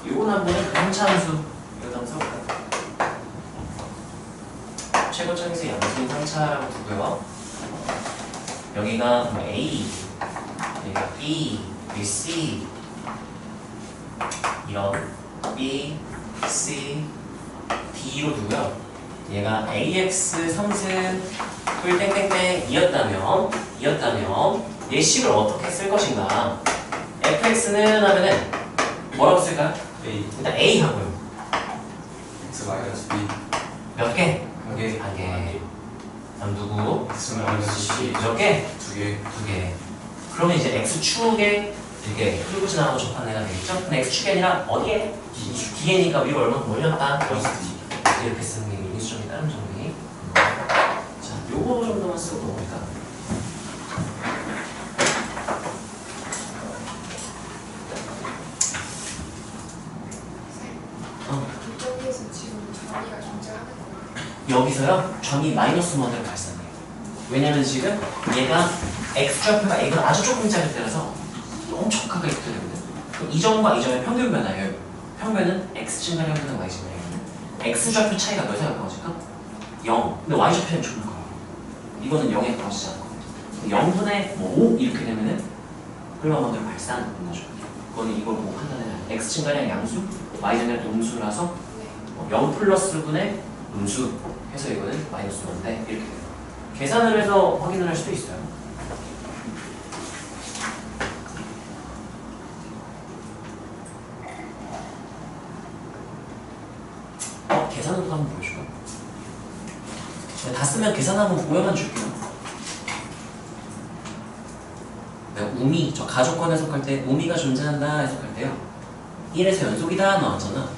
이건 한 번은 강차함수 이거 한번 써볼까요? 최고점에서 양수인 상차라고 두고요. 여기가 A, 여기가 B, B, C 이런 B, C, D로 두고요. 얘가 AX 3승 뿔 땡땡땡 이었다면 예식을 어떻게 쓸 것인가? fx는 하면은 뭐라고 쓸까요? A. 일단 A 하고요. X 마이너스 B. 몇 개? 한 개. 한 개. 다음 누구? X 마이너스 C. 몇 개? 두 개. 두 개. 그러면 이제 x축의 되게 풀고 지나가고 접한 애가 되겠죠? 근데 x축이 아니라 어디에? 뒤에니까 위로 얼마큼 올렸다? 이렇게 쓰는 게 인수정리 다른 정리. 자, 요거 정도만 쓰고 넘어갈까? 이쪽에서 지금 전이가 존재하는 거예요. 여기서요, 전이 마이너스 원을 발산해요. 왜냐면 지금 얘가 x좌표가 이건 아주 조금 작을 때라서 엄청 가까이 붙어야 되거든. 그럼 이 점과 이 점의 평균 변화예요. 평균은 x 증가량 평균은 y 증가량. x좌표 차이가 몇에 가까워질까? 0. 근데 y좌표는 좀 커요. 이거는 0에 가까워지지 않고 0분의 5 이렇게 되면은 그러면 먼저 발산하는 거죠. 그거는 이걸 보고 판단해야 돼. x 증가량 양수, y 증가량 음수라서 0 플러스 분의 음수 해서 이거는 마이너스 1인데 이렇게 돼요. 계산을 해서 확인을 할 수도 있어요. 계산으로 한번 보여줄까? 다 쓰면 계산 한번 보여만 줄게요. 내가 우미, 저 가족권 해석할 때 우미가 존재한다 해석할 때요 1에서 연속이다 나왔잖아.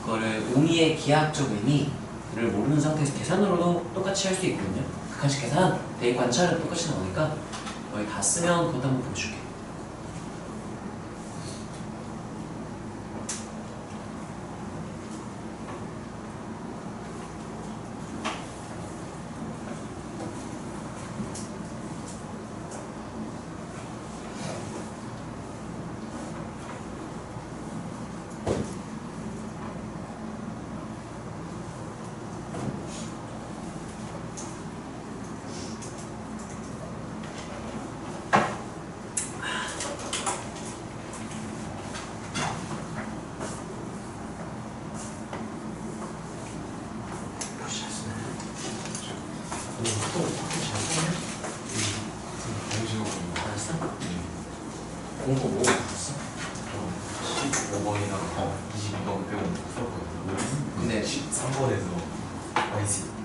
그거를 우미의 기하학적 의미를 모르는 상태에서 계산으로도 똑같이 할 수 있거든요. 극한식 계산, 대입 관찰은 똑같이 나오니까 거의 다 쓰면 그것도 한번 보여줄게. 공부 뭐 봤어? 15번이랑 22번 빼고 풀었거든요. 근데 13번에서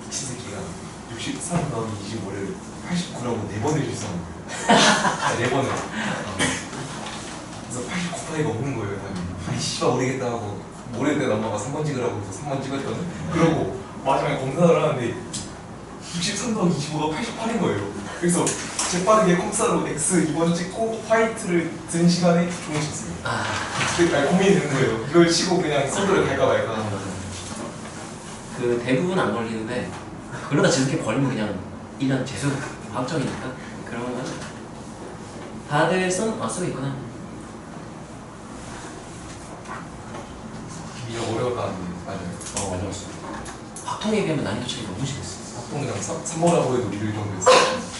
치새끼가 63 더하기 25를 89라고 4번을 실수한 거예요. 4번을. 그래서 80 곱하기가 없는 거예요. 아니 씨발 모르겠다 하고 모르겠다 엄마가 3번 찍으라고 해서 3번 찍었거든. 그러고 마지막에 검사를 하는데 63 더하기 25가 88인 거예요. 그래서 재빠르게 컴사로 X 2번 찍고 화이트를 든 시간에 종을 쳤어요. 고민이 되는 거예요. 이걸 치고 그냥 썬더를 갈까 말까. 그 대부분 안 걸리는데 그러다 지금께 걸리면 그냥 1년 재수 확정이니까 그러면 다들 쓰고 있구나. 이게 어려웠다는데 맞아요. 어려웠어. 확통에 비하면 난이도 차이가 너무 심했어. 보통 그냥 3번하고 해도 1 정도였어요.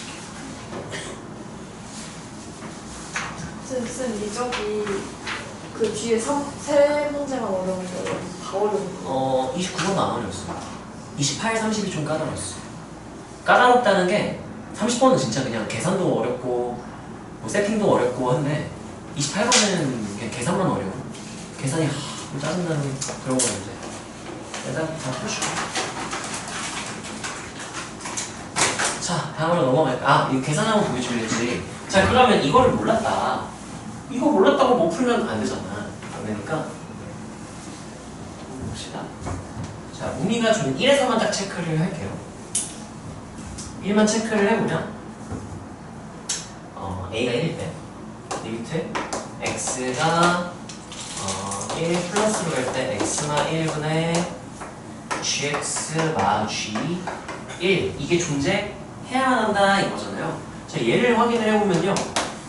쌤 미적이 그 뒤에 세 문제만 어려운 거예요. 다 어려운 거. 29번도 안 어려웠어. 28, 30이 좀 까다로웠어. 까다롭다는 게 30번은 진짜 그냥 계산도 어렵고 뭐 세팅도 어렵고 한데 28번은 그냥 계산만 어려워. 계산이 짜증나는 그런 거였는데 일단 다 풀어줄게. 자, 다음으로 넘어갈까? 이거 계산 한번 보여주겠지. 자, 그러면 이거를 몰랐다. 이거 몰랐다고 못 풀면 안 되잖아. 안 되니까 봅시다. 자, 우미가 좀 1에서만 딱 체크를 할게요. 1만 체크를 해보면 A가 1일 때 리미트 X가 1 플러스로 갈 때 X마 1분의 GX 마 G 1 이게 존재해야 한다 이거잖아요. 자, 얘를 확인을 해보면요.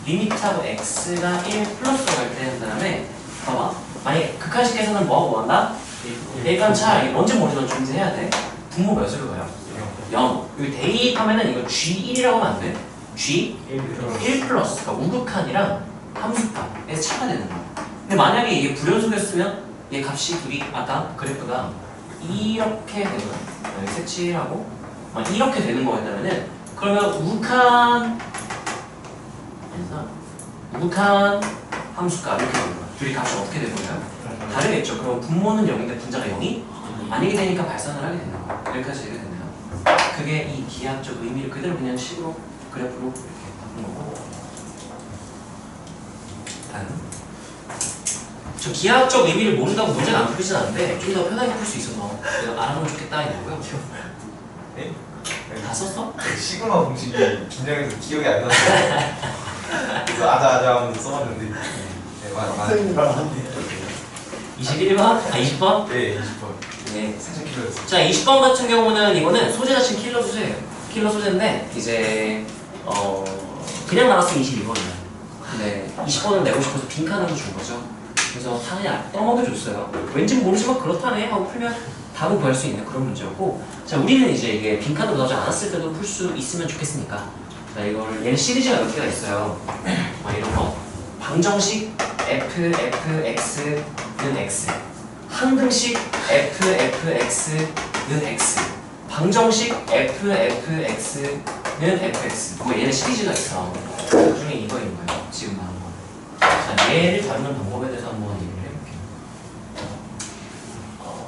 리미트하고 X가 1 플러스로 갈 때 한 다음에 봐봐. 만약에 극한식 계산은 뭐하고 한다? 대입관찰 언제 모르지만 존재해야 돼. 분모 몇으로 가요? 0. 여기 대입하면은 이거 G1이라고 하면 안 돼. G1 플러스 그러니까 우극한이랑 함수값에서 차가 되는 거야. 근데 만약에 이게 불연속이었으면 얘 값이 둘이 아까 그래프가 이렇게 되는 거야. 여기 색칠하고 이렇게 되는 거였다면은 그러면 우극한 함수값 이렇게 되는 거야. 둘이 값이 어떻게 되는 거예요? 다르겠죠. 그럼 분모는 0인데 분자가 0이 아니게 되니까 발산을 하게 되는 거야. 여기까지 이렇게 되네요. 그게 이 기하학적 의미를 그대로 그냥 식으로 그래프로 이렇게 바꾼 거고. 저 기하학적 의미를 모른다고 문제가 안 풀리진 않는데 좀 더 편하게 풀 수 있어서 내가 알아보면 좋겠다 이거고요. 네? 다 썼어? 시그마 공식이 긴장해서 기억이 안 났어요. 그래서 아자 하면서 써봤는데 네, 맞아요. 21번? 아 20번? 네, 20번. 네. 살짝 길어졌어요. 자 20번 같은 경우는 이거는 소재 자체는 킬러 소재예요. 킬러 소재인데 이제 그냥 나왔으면 22번이야. 근데 20번을 내고 싶어서 빈칸으로 준 거죠. 그래서 다 그냥 떠먹여줬어요. 왠지 모르지만 그렇다네 하고 풀면 답을 구할 수 있는 그런 문제였고, 자 우리는 이제 이게 빈칸으로 나오지 않았을 때도 풀 수 있으면 좋겠으니까, 자 이걸 얘는 시리즈가 몇 개가 있어요. 이런 거 방정식 f, f, x는 x, 항등식 f, f, x는 x, 방정식 f, f, x는 fx. 뭐 얘는 시리즈가 있어. 그 중에 이거인 거예요. 지금 나온 거. 자 얘를 다루는 방법에 대해서 한번 얘기를 해볼게요.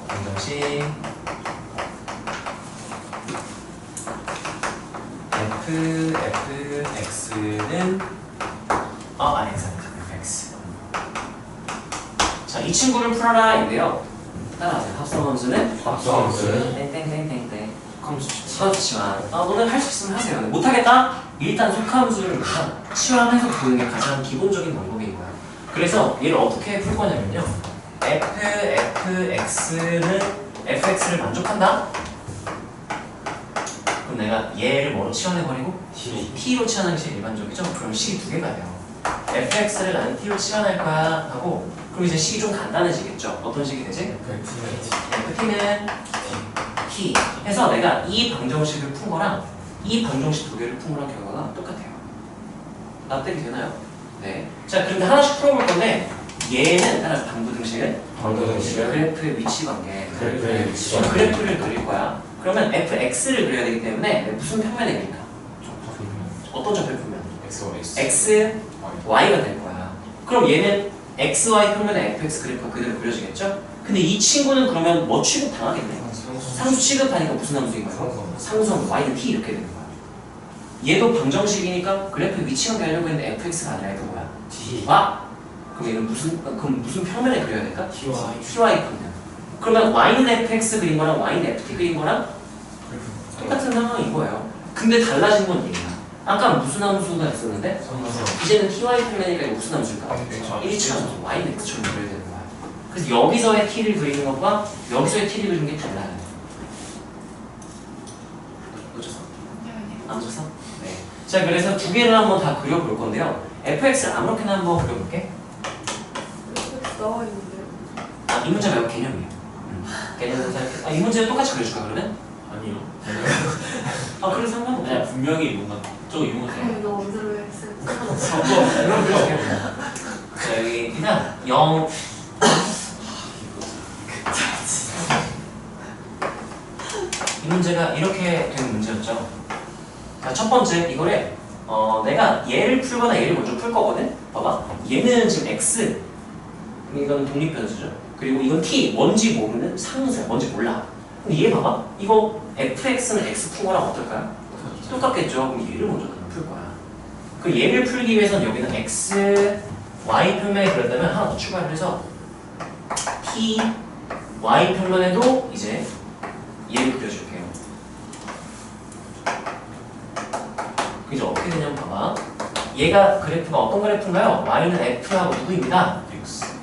방정식 f, f, x는 아니 fx. 자, 이 친구를 풀어라 인데요. 따라하세요. 합성함수는 합성함수는 땡땡땡땡땡. 그렇지만 너는 할 수 있으면 하세요. 근데 못하겠다? 일단 속함수를 치환해서 보는 게 가장 기본적인 방법인 거야. 그래서 얘를 어떻게 풀 거냐면요. fx는 fx를 만족한다? 그럼 내가 얘를 뭐로 치환해버리고 t로 치환하는 게 제일 일반적이죠? 그럼 식이 두 개가 돼요. fx를 나는 t로 치환할 거야 하고, 그럼 이제 식이 좀 간단해지겠죠? 어떤 식이 되지? ft는 t 해서 내가 이 방정식을 푼 거랑 이 방정식 두 개를 푼 거랑 결과가 똑같아요. 납득이 되나요? 네. 자, 그런데 하나씩 풀어볼 건데, 얘는 따라서 방부등식은 그래프의 위치 관계. 그래프의 위치 관계. 그래프를 그릴 거야. 그러면 fx를 그려야 되기 때문에 무슨 평면에 그릴까? 어떤 좌표평면? x, y가 될 거야. 그럼 얘는 x, y 평면에 fx 그래프가 그대로 그려지겠죠? 근데 이 친구는 그러면 뭐 취급 당하겠네? 상수 취급하니까 무슨 함수인 거예요? 상수함수 y는 t 이렇게 되는 거야. 얘도 방정식이니까 그래프 위치만 가려고 했는데 fx가 아니라 이거 뭐야? 그럼 얘는 무슨 평면에 그려야 될까? ty 평면. 그러면 y는 fx 그린 거랑 y는 ft 그린 거랑 똑같은 상황인 거예요. 근데 달라진 건 얘야. 아까 무슨 함수가 있었는데 이제는 ty 평면이니까 이거 무슨 함수일까? 1차 함수 y는 x처럼 그려야 되는 거야. 그래서 여기서의 t를 그리는 것과 여기서의 t를 그리는 게 달라요. 놓쳤어? 안 놓쳤어? 네. 자, 그래서 두 개를 한번 다 그려볼 건데요. fx를 아무렇게나 한번 그려볼게. 나와 있는데요. 이 문제 말고 개념이에요. 개념을 생각해. 이 문제는 똑같이 그려줄까 그러면? 아니요. 그래서 상관없어. 그냥 분명히 뭔가 저 이거 너 원대로 X 그럼 그려줄게. 자, 여기 일단 0 이 문제가 이렇게 되는 문제였죠. 자, 첫 번째 이거를 내가 얘를 풀거나 얘를 먼저 풀 거거든. 봐봐. 얘는 지금 x, 이건 독립변수죠. 그리고 이건 t, 뭔지 모르는 상수야. 뭔지 몰라. 근데 얘 봐봐. 이거 fx는 x 푼 거랑 어떨까요? 똑같겠죠. 그럼 얘를 먼저 풀 거야. 그 얘를 풀기 위해서는 여기는 x, y 평면에 그렸다면 하나 더 추가를 해서 t, y 평면에도 이제 얘를 그려줄게요. 그게 어떻게 되냐면 봐봐. 얘가 그래프가 어떤 그래프인가요? y는 f하고 누구입니다?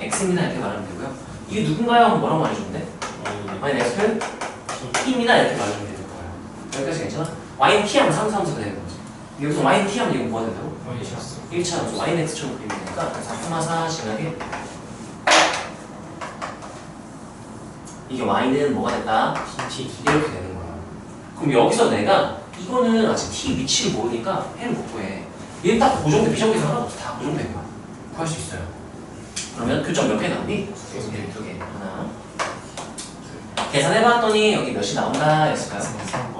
x입니다. 이렇게 말하면 되고요. 이게 누군가요? 하면 뭐라고 말해주면 돼? y는 f, t입니다. 이렇게 말해주면 되는 거예요. 여기까지 괜찮아? y는 t 하면 상수함수가 되는 거지. 여기서 y는 t 하면 이거 뭐가 된다고? 1차 함수 y는 x처럼 그리면 되니까 사사시하게 이게 y는 뭐가 됐다? t 이렇게 되는 거야. 그럼 여기서 내가 이거는 아직 t 위치를 모르니까 해를 못 구해. 얘는 딱 고정돼. 비정계산 하나도 없어. 다 고정된 거야. 구할 수 있어요. 그러면 교점 몇 개 나오니? 2개. 하나. 계산해봤더니 여기 몇이 나온다 했을까요?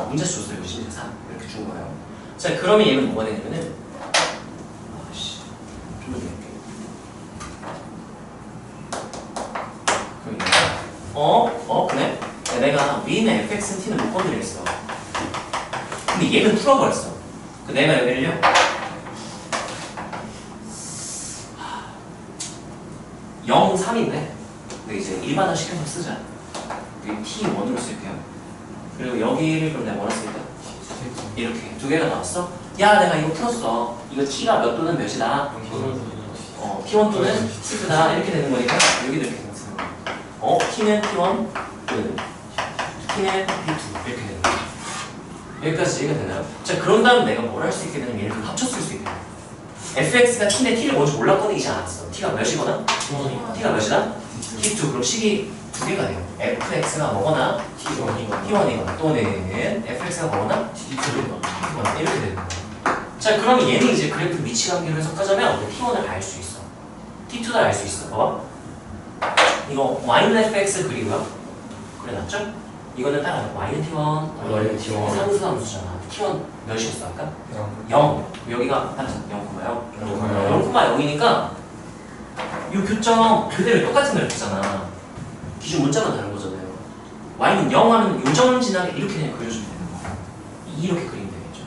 문제 줬어요. 63 이렇게 준 거예요. 자, 그러면 얘는 뭐가 되냐면은 좀 더 내릴게. 그래? 내가 위는 fx는 t는 못 건드렸어. 근데 얘는 풀어버렸어. 내가 여기를요 0, 3인데 근데 이제 일반화 시켜서 쓰자. 여기 T1으로 쓸게요. 그리고 여기를 그럼 내가 뭐라 쓸까? 이렇게 두 개가 나왔어? 야 내가 이거 풀었어. 이거 T가 몇 또는 몇이다. T1 또는 T2다 이렇게 되는 거니까 여기도 이렇게 쓰는 거야. T는 T1 또는 T는 T2 이렇게 되는 거야. 여기까지 이해가 되나요? 자 그런 다음 내가 뭘 할 수 있게 되냐면 얘를 좀 합쳤을 수 있게 돼. fx가 t인데 t를 먼저 몰라꺼내지 않았어. t가 몇이거나? t가 몇이다? t2. 그럼 식이 두 개가 돼요. fx가 뭐거나 t1이거나 또는 fx가 뭐거나 t2거나 이렇게 되는 거야. 자 그러면 얘는 이제 그래프 위치 관계로 해석하자면 t1을 알 수 있어. t2를 알 수 있어. 봐봐. 이거 y는 fx 그리고요. 그래놨죠? 이거는 따라 y는 t1 상수함수잖아. t1 몇이었어 아까? 0. 여기가 딱 0,0이니까 이 교점 그대로 똑같은 그래프잖아. 기준 문자만 다른 거잖아요. y는 0 하면 요점 지나게 이렇게 그냥 그려주면 되는 거야. 이렇게 그리면 되겠죠.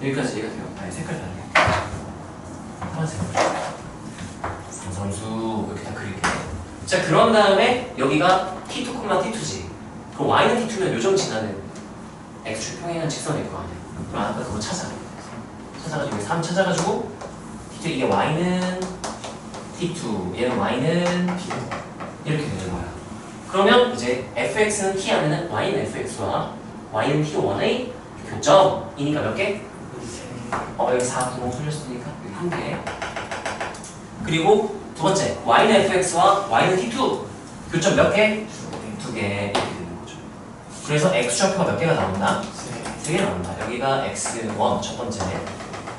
여기까지 이해가 돼요. 아니 색깔 다르게 파란색 상수함수 이렇게 다 그릴게요. 자 그런 다음에 여기가 t2, t2지. 그럼 y는 t2면 요점 지나는 x축 평행한 직선일 거 아니야. 그럼 아까 그거 찾아가지고 여기 3 찾아가지고 t2 이게 y는 t2 얘는 y는 t 이렇게 되는 거야. 그러면 이제 fx는 t 안에는 y는 fx와 y는 t1의 교점이니까 몇 개? 여기 4 구멍 뚫렸으니까 여기 1개. 그리고 두 번째 y는 fx와 y는 t2 교점 몇 개? 2개 이렇게 되는 거죠. 그래서 x좌표가 몇 개가 나온다? 3개 나온다. 여기가 x1 첫 번째,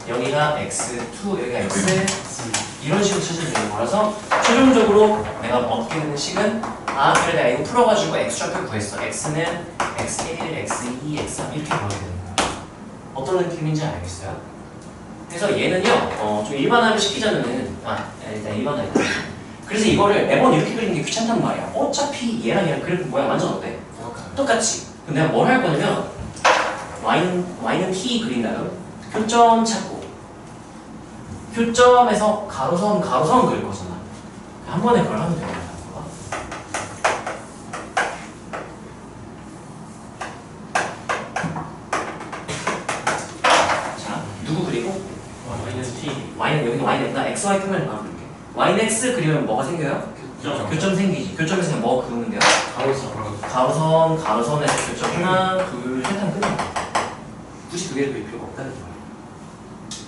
여기가 x2, 여기가 x 이런 식으로 찾아주는 거라서 최종적으로 내가 얻게 되는 식은 그래 내가 이거 풀어가지고 x좌표 구했어. x는 x1, x2, x3 이렇게 구하게 되는 거야. 어떤 느낌인지 알겠어요? 그래서 얘는요 좀 일반화를 시키자면은 일단 일반화이다. 그래서 이거를 매번 이렇게 그리는 게 귀찮단 말이야. 어차피 얘랑 그래프 뭐야 완전 어때? 똑같이. 그럼 내가 뭘 할 거냐면 y는 t 그린다면 교점 찾고 교점에서 가로선 그릴 거잖아. 한 번에 그걸 하면 되는 거야. 자 누구 그리고? y는 여기는 y는 나 xy 표면을 바로 그릴게. y는 x 그리면 뭐가 생겨요? 교점 생기지. 교점에서 그냥 뭐 그으면 돼요? 가로선에서 교점 하나, 둘, 셋 하면 끝나. 굳이 두 개를 그릴 필요가 없다는 거야.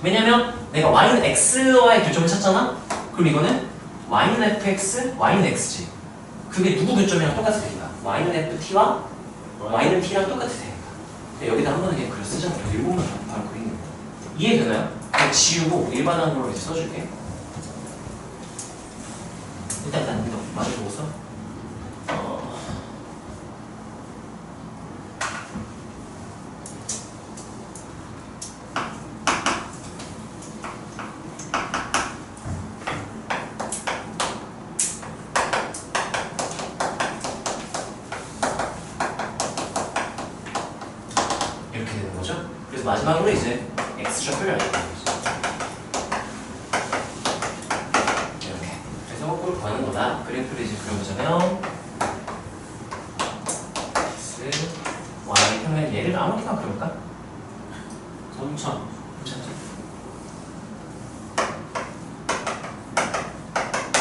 왜냐면 내가 y는 x와의 교점을 찾잖아? 그럼 이거는 y는 fx, y는 x지. 그게 누구 교점이랑 똑같을 테니까. y는 ft와 y는 t랑 똑같을 테니까. 여기다 한 번에 그냥 글을 쓰자면 일본만 바로 그리는 거야. 이해되나요? 그냥 지우고 일반항으로 이제 써줄게. 일단 이거 맞아보고서 이렇게 되는 거죠. 그래서 마지막으로 이제 x좌표를 알게 되는 거죠. 이렇게. 그래서 꼴 구하는 거다. 그래프를 이제 그려보자면 x, y 평면 얘를 아무리나 그려볼까? 괜찮지?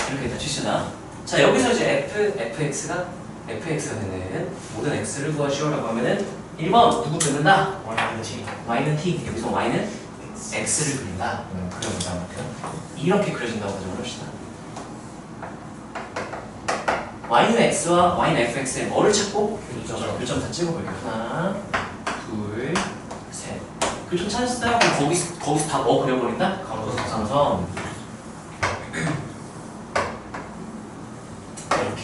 이렇게 일단 치시다. 자 여기서 이제 fx가 되는 모든 x를 구하시오라고 하면은 1번 누구 그린다? y는 t. 여기서 y는 x를 그린다. 그려보자. 이렇게 그려진다고 가정을 합시다. y는 x와 y는 fx에 뭐를 찾고? 교점 다 찍어볼게요. 하나, 둘, 셋. 교점 찾았어요? 그럼 거기서 다 뭐 그려버린다? 가로선. 이렇게.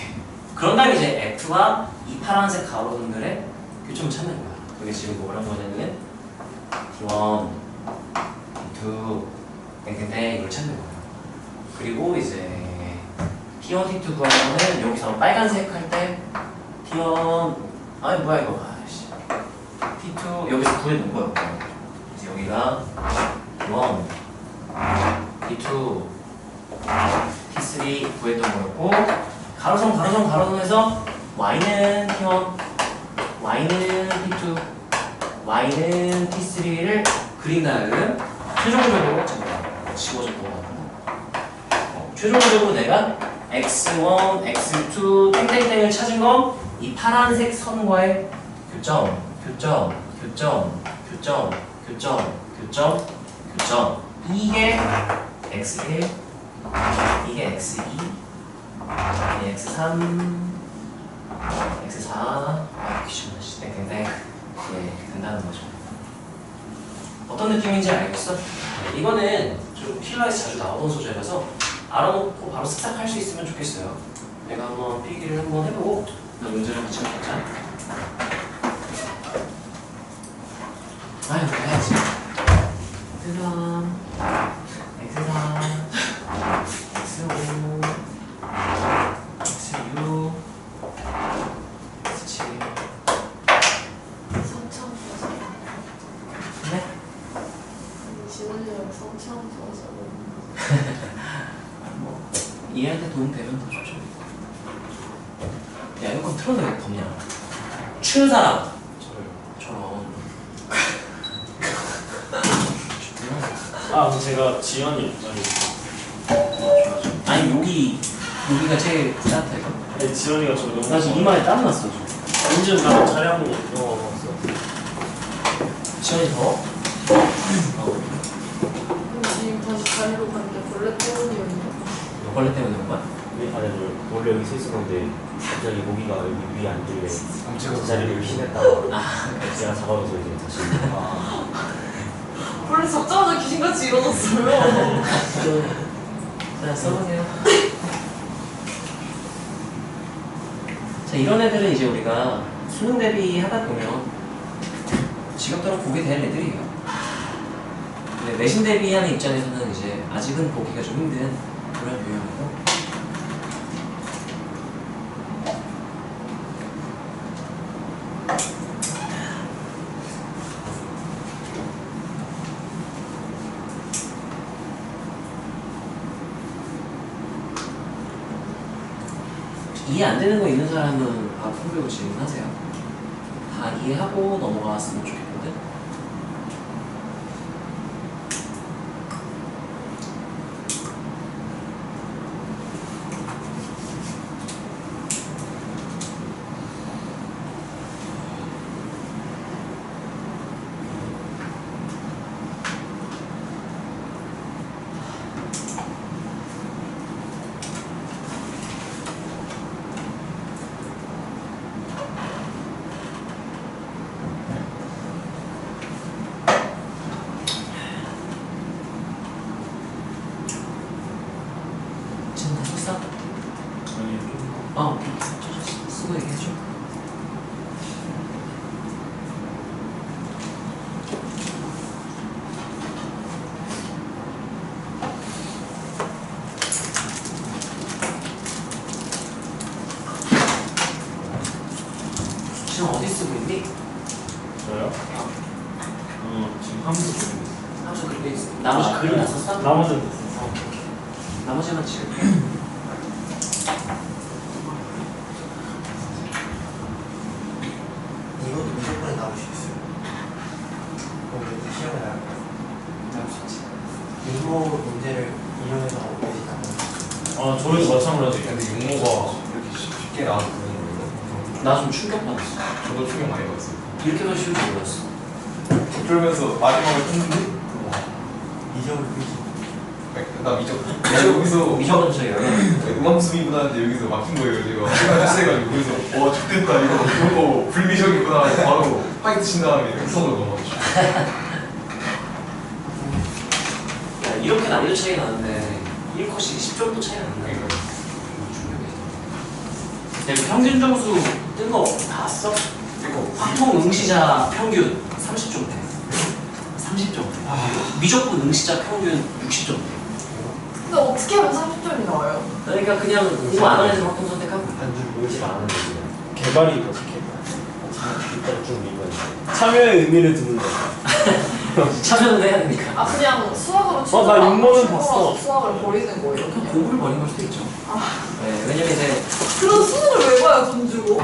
그런 다음에 이제 f와 이 파란색 가로선들의 교점을 찾는 거야. 여기 지금 뭐라고 하냐면 T1, T2 이렇게 이걸 찾는 거야. 그리고 이제 T1, T2 구하려면 여기서 빨간색 할 때 T1 아니 뭐야 이거 T2 여기서 구해놓은 거야. 이제 여기가 T1, T2, T3 구했던 거였고 가로선에서 Y는 T1, Y는 T2, Y는 T3를 그린 다음 최종적으로 잠깐만 지워졌던 거 같고 최종적으로 내가 X1, X2 땡땡땡을 찾은 건 이 파란색 선과의 교점 이게 X1, 이게 X2, 이게 X3, X4 귀찮아 씨 땡땡땡 예 된다는 거죠. 어떤 느낌인지 알겠어? 네, 이거는 좀 필라에서 자주 나오던 소재라서 알아놓고 바로 습작할 수 있으면 좋겠어요. 내가 한번 필기를 한번 해보고 나 문제를 같이 해보자. 아유 해야지. X3, X4, X5, X6, X7. 성창 좋아서. 네? 지원이랑 성창 좋아서. 뭐 이해할 때 도움 되면 더 좋죠. 야 이거 틀어도 왜 덥냐? 추는 사람. 저런. 아, 제가 지연이 아니 여기가 제일 따뜻해. 아니 지연이가 저 너무 나 지금 이마에 땀 났어. 지금. 완전 나 차량 이거 봤어. 시원이 더워? 그럼 지금 다시 자리로 갔는데 벌레 때문이었는데. 벌레 때문에 온 거야? 아니 원래 여기 서 있었는데 갑자기 모기가 여기 위에 앉길래 제가 그 자리를 피했다가 제가 잡아줘서 이제 다시 벌레 잡자마자 귀신같이 일어났어요. 자 써보세요. 자 이런 애들은 이제 우리가 수능 대비 하다 보면 지겹도록 보게 될 애들이에요. 근데 내신 대비하는 입장에서는 이제 아직은 보기가 좀 힘든 그런 유형이고. 이해 안 되는 거 있는 사람은 바로 폰배고 질문하세요. 다 이해하고 넘어갔으면 좋겠거든. 지금 다 썼어? 아니 오케이. 쓰고 얘기해줘. 지금 어디 쓰고 있니? 저요? 지금 한국 중에 항상 그렇게 있어. 나머지 글은 안 썼어? 나머지는 됐어. 오케이. 나머지만 지울게. 이것도 무조건 나올 수 있어요. 거기 시험에 나올 거예요. 나올 수 있지. 유도 문제를 이용해서 하고 계시다면 저희도 마찬가지예요. 근데 용모가 이렇게 쉽게 나와서 그런 거예요. 나 좀 충격받았어. 저도 충격 많이 받았어요. 이렇게만 쉬울 줄 몰랐어. 그러면서 마지막을 했는데 이점을 끄지. 나 미적. 내가 여기서 미적은 저희 여러 음암수미구나 하는데 여기서 막힌 거예요. 제가 시간 패스해가지고 그래서 좋겠다 이거 이런 거 불미적이구나 하고 바로 화이트 친 다음에 흑성으로 넘어갔죠. 야, 이렇게 난이도 차이 나는데 1컷이 10점도 차이 난다. 그러니까 충격이다. 내가 평균 점수 뜬 거 봤어? 이거 확통 응시자 평균 30점 돼. 30점 돼. 미적분 응시자 평균 60점 돼. 근데 어떻게 하면 30점이 나와요? 그러니까 그냥 공부 안 하는 애들 확통 선택하고. 한줄 모르지 않았는데 그냥 개발이 어떻게 일단 쭉 밀면 참여의 의미를 두는 거야. 참여는 해야 되니까. 아 그냥 수학으로 나 육모는 봤어. 수학을 버리는 거예요. 그냥 그냥. 공부를 버린 걸 수도 있죠. 네, 왜냐면 이제 그런 수능을 왜 봐요 돈 주고?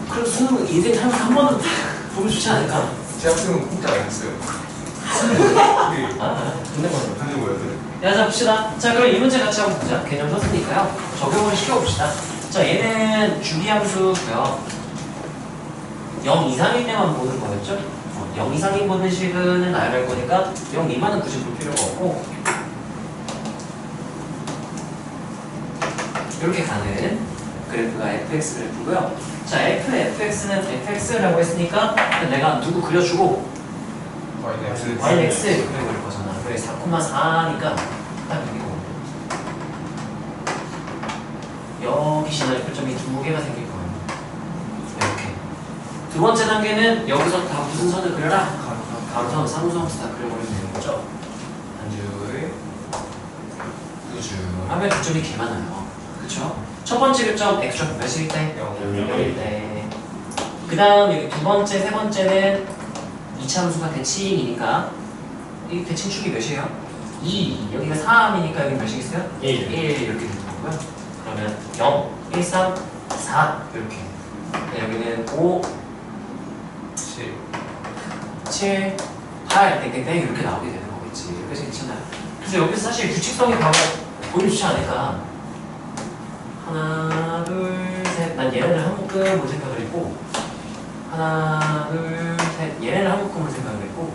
그런 수능은 인생 살면서 한 번은 보면 좋지 않을까? 제 학생은 공짜 안 했어요. 네. 근데 뭐. 근데 뭐야? 야, 자 봅시다. 자, 그럼 이 문제 같이 한번 보자. 개념 썼으니까요. 적용을 시켜봅시다. 자, 얘는 주기함수고요. 0 이상일 때만 보는 거였죠? 0 이상이 보는 식은 알아갈 거니까 0 미만은 굳이 볼 필요가 없고 이렇게 가는 그래프가 fx 그래프고요. 자, fx는 fx라고 했으니까 내가 누구 그려주고 y는 x 그려볼 거잖아. 그래 4,4니까 딱 여기고 여기 시나리오 표점이 두 개가 생길 거예요. 이렇게 두 번째 단계는 여기서 다 무슨 선을 그려라? 가로선, 상수선 다 그려버리면 되는 거죠. 한 줄, 두 줄 하면 교점이 개 많아요. 그쵸? 첫 번째 교점 x좌표 몇일 때? 0일 때. 그 다음 여기 두 번째, 세 번째는 이차함수가 대칭이니까 이 대칭축이 몇이에요? 2. 여기가 3이니까 여기 몇이겠어요? 1 이렇게 되는 거고요. 그러면 0, 1, 3, 4 이렇게. 여기는 5, 7, 8 땡땡땡 이렇게 나오게 되는 거겠지. 이렇게 괜찮아요. 그래서 여기서 사실 규칙성이 바로 보기 좋지 않을까. 하나, 둘, 셋. 난 얘네들 한 묶음으로 생각을 했고 하나, 둘, 셋. 얘네를 한 묶음으로 생각을 했고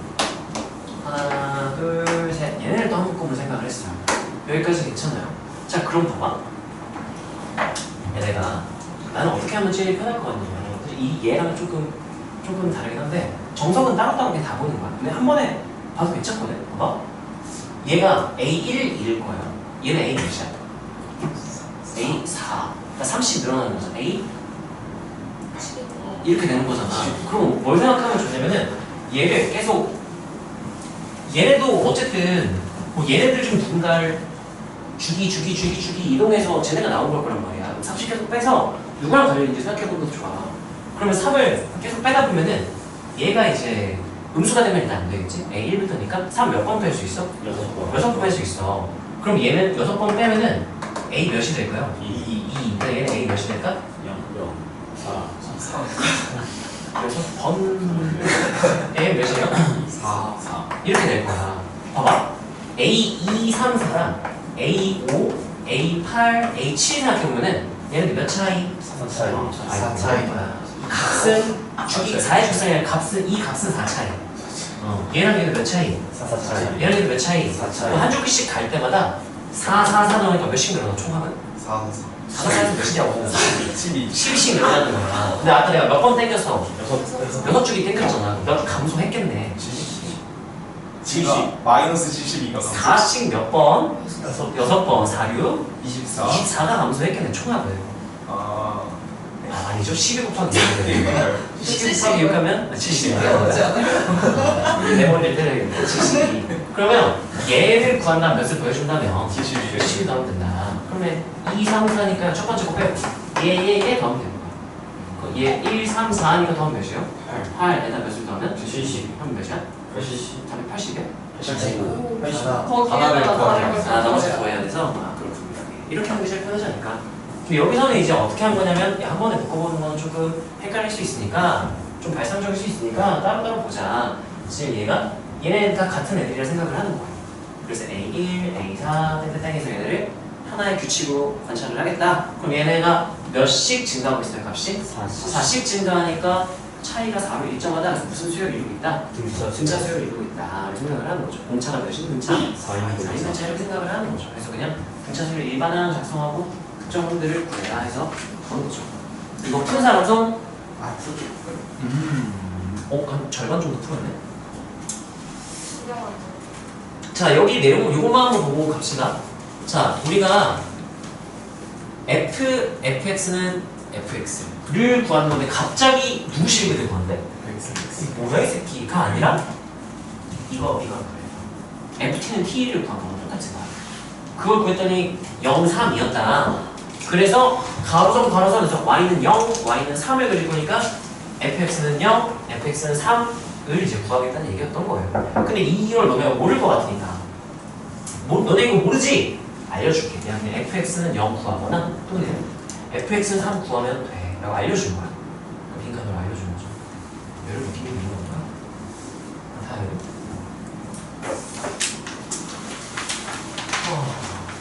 하나, 둘, 셋. 얘네를 또 한 묶음으로 생각을 했어요. 여기까지 괜찮아요. 자, 그럼 봐봐. 얘네가 나는 어떻게 하면 제일 편할 것 같냐면 이 얘랑 조금 다르긴 한데 정석은 따로따로 그냥 다 보는 거야. 근데 한 번에 봐도 괜찮거든. 봐봐. 얘가 A1일 거야. 얘는 A 몇이야? A4. 그러니까 30 늘어나는 거잖아. A 이렇게 되는 거잖아. 그럼 뭘 생각하면 좋냐면은 얘를 계속 얘네도 어쨌든 뭐 얘네들 좀 누군가를 주기 이동해서 쟤네가 나온 걸 거란 말이야. 30 계속 빼서 누구랑 관련인지 생각해보는 것도 좋아. 그러면 3을 계속 빼다 보면은 얘가 이제 음수가 되면 일단 안 되겠지? A1부터니까 3 몇 번 뺄 수 있어? 6번 뺄 수 있어. 그럼 얘는 6번 빼면은 A 몇이 될까요? 2. 그러니까 얘는 A 몇이 될까? 0, 4. 6번 A 몇이에요? 4. 이렇게 될 거야. 봐봐. A2, 3, 4랑 A5, A8, A7 생각해보면은 얘는 몇 차이? 4 차이. 값은 주기 4의 축성이야. 값은 이 값은 4 차이. 얘랑 얘는 몇 차이? 4 차이. 얘랑 얘는 몇 차이? 4 차이. 한 주기씩 갈 때마다 4 넣으니까 몇씩 늘어나? 총합은? 4에서 몇이냐고? 12씩 늘어나는 거야. 근데 아까 내가 몇 번 땡겼어? 6주기 땡겼잖아. 몇 감소했겠네. 70. 마이너스 72가 4씩 몇 번? 6번 4, 6 24. 24가 감소했겠네. 총합을. 아니죠. 12 곱하기 6 12 곱하기 6 하면 72야. 내머리를 때려야겠네. 72. 그러면 얘를 구한다면 몇을 더해준다면 72 더하면 된다. 그러면 2, 3, 4니까 첫 번째 거 빼고 얘 더하면 되는 거야. 얘 1, 3, 4니까 더하면 몇이에요? 8에다 몇을 더하면? 70. 하면 몇이야? 80이야? 80이야? 거기에다가 다 나머지 더해야 돼서 그렇습니다. 이렇게 하는 게 제일 편하지 않을까? 근데 여기서는 이제 어떻게 한 거냐면 한 번에 묶어보는 건 조금 헷갈릴 수 있으니까 좀 발상적일 수 있으니까 따로따로 보자. 지금 얘네 다 같은 애들이라 생각을 하는 거예요. 그래서 A1, A4, 땡땡땡에서 얘네를 하나의 규칙으로 관찰을 하겠다. 그럼 얘네가 몇씩 증가하고 있어요, 값이? 4씩 증가하니까 차이가 4로 일정하다. 그래서 무슨 수열을 이루고 있다? 등차 수열을 이루고 있다. 이렇게 생각을 하는 거죠. 공차가 몇인 등차? 4인 등차 이렇게 생각을 하는 거죠. 그래서 그냥 등차 수열 일반항 작성하고 특정들을 구해라 해서 그런 거죠. 이거 푼 사람 손? 한 절반 정도 풀었네. 자, 여기 내용 요것만 한번 보고 갑시다. 자, 우리가 fx는 fx를 구하는 건데 갑자기 누구 식을 구하는데? 뭐야 이 새끼가 아니라 이거 ft는 t를 구한 거랑 똑같이 봐. 그걸 구했더니 0, 3이었다. 그래서 가로선에서 y는 0, y는 3을 그릴 거니까 fx는 0, fx는 3, 을 이제 구하겠다는 얘기였던 거예요. 근데 이걸 너네가 모를 것 같으니까 너네 이거 모르지? 알려줄게. 그냥 fx는 0 구하거나 또는 fx는 3 구하면 돼 라고 알려준 거야. 그 빈칸으로 알려준 거죠. 여러분 느낌이 있는 건가? 다음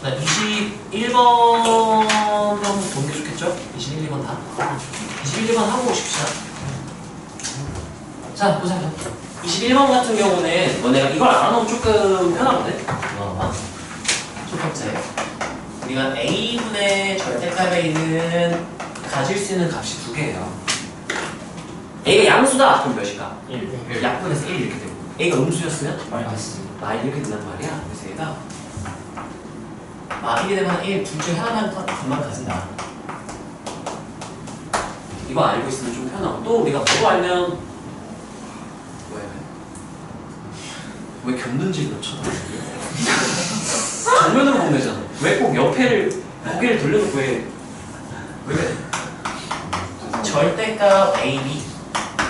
나 21번 한번 보는 게 좋겠죠? 21, 2번 다 21, 2번 하고 오십시다. 자 보자. 21번 같은 경우는 너네가 이걸 알아놓으면 조금 편하거든? 첫 번째 우리가 a분의 절대값에 있는 가질 수 있는 값이 두 개예요. a가 양수다 그럼 몇일까? 1. 약분해서 1 이렇게 되고 a가 음수였으면 마이너스 이렇게 된단 말이야. 그래서 얘가 1이 되거나 1 둘 중에 하나만 값만 가진다. 이거 알고 있으면 좀 편하고 또 우리가 뭐 알면 왜 겪는지를 쳐다보는 정면으로 보면 되잖아. 왜 꼭 옆에를 고개를 돌려놓고 왜 그래? 절대값 A, B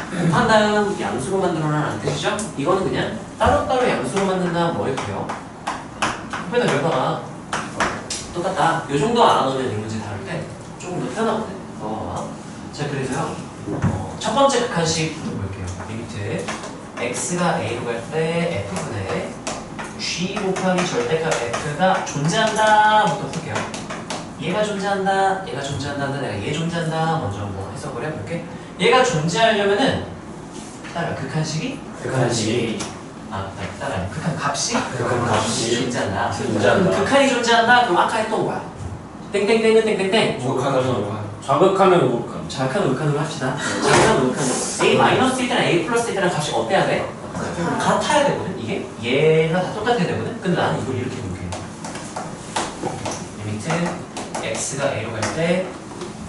곱한 다음 양수로 만들어라는 뜻이죠? 이거는 그냥 따로따로 양수로 만든다 뭐 이렇게요. 옆에다 결과가 똑같다. 이 정도 알아놓으면 이 문제 다룰 때 조금 더 편하거든. 자 그래서요 첫 번째 극한식 볼게요. 리미트 x가 a로 갈 때 f분의 g 곱하기 절대값 f가 존재한다부터 풀게요. 얘가 존재한다, 얘가 존재한다, 내가 얘 존재한다 먼저 한번 해석을 해볼게. 얘가 존재하려면은 따라 극한식이 따라 극한값이 존재한다. 극한이 존재한다. 그럼 아까 했던 거야. 땡땡땡은 땡땡땡. 자극하면 우극한. 자극한 우극한으로 합시다. 자극한 우극한으로 a-일 때랑 a+일 때랑 값이 어때야 돼? 같아야 되거든. 이게 얘가 다 똑같아야 되거든. 근데 나는 이걸 이렇게 볼게. 리미트 x가 a로 갈 때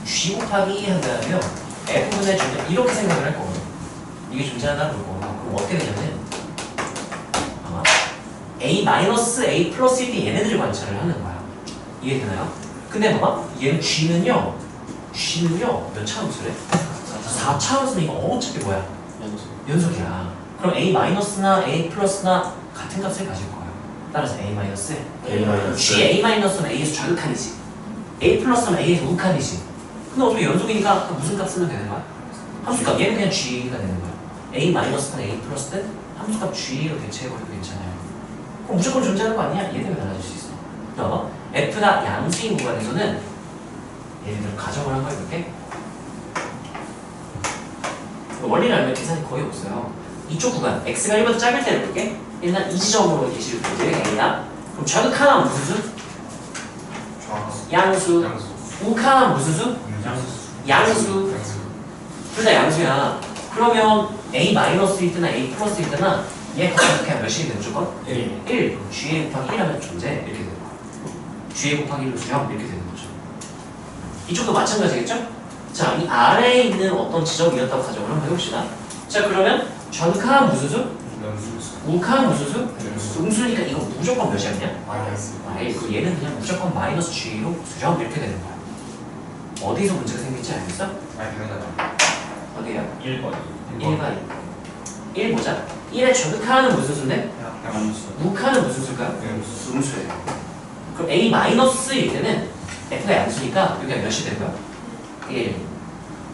g 곱하기 한다면 f분의 존재 이렇게 생각을 할 거거든. 이게 존재한다는 거고 그럼 어떻게 되냐면 아마 a-a 플러스일 때 얘네들을 관찰을 하는 거야. 이해되나요? 근데 봐봐 얘는 g는요 몇 차함수래? 4차함수는 이거 어차피 뭐야? 연속이야. 그럼 a-나 a+나 같은 값을 가질 거예요. 따라서 a-, g a-는 a에서 좌극한이지 a+는 a에서 우극한이지. 근데 어차피 연속이니까 무슨 값 쓰면 되는 거야? 함수값 얘는 그냥 g가 되는 거야. a-든 a+든 함수값 g로 대체해버려도 괜찮아요. 그럼 무조건 존재하는 거 아니야? 얘 때문에 달라질 수 있어. 그럼 f가 양수인 구간에서는 예를 들어 가정을 한번 해볼게. 원리를 알면 계산이 거의 없어요. 이쪽 구간 x가 1보다 작을 때를 볼게. 일단 이 지점으로 예시를 볼게. a야. 그럼 좌극 하나 무슨 수? 양수. 우극 하나 무슨 수? 양수. 둘 다 양수야. 그러면 a-일 때나 a+일 때나 얘 어떻게 하면 몇이 되는 무조건? 1. 그럼 gA 곱하기 1 하면 존재 이렇게 되는 거야. gA 곱하기 1로 수렴 이렇게 되는 거죠. 이쪽도 마찬가지겠죠? 자, 이 아래에 있는 어떤 지점이었다고 가정을 한번 해봅시다. 자, 그러면 좌극하는 무슨 수? 우극하는 무슨 수? 음수니까 이거 무조건 몇이야 그냥? 그리고 얘는 그냥 무조건 마이너스 g로 수렴 이렇게 되는 거야. 어디서 문제가 생길지 알겠어? 어디야? 1번. 1과 2. 1 보자. 1의 좌극하는 무슨 수인데? 우극하는 무슨 수일까요? 음수예요. 그럼 a-일 때는 f가 양수니까 여기가 몇이 되는 거야? 1.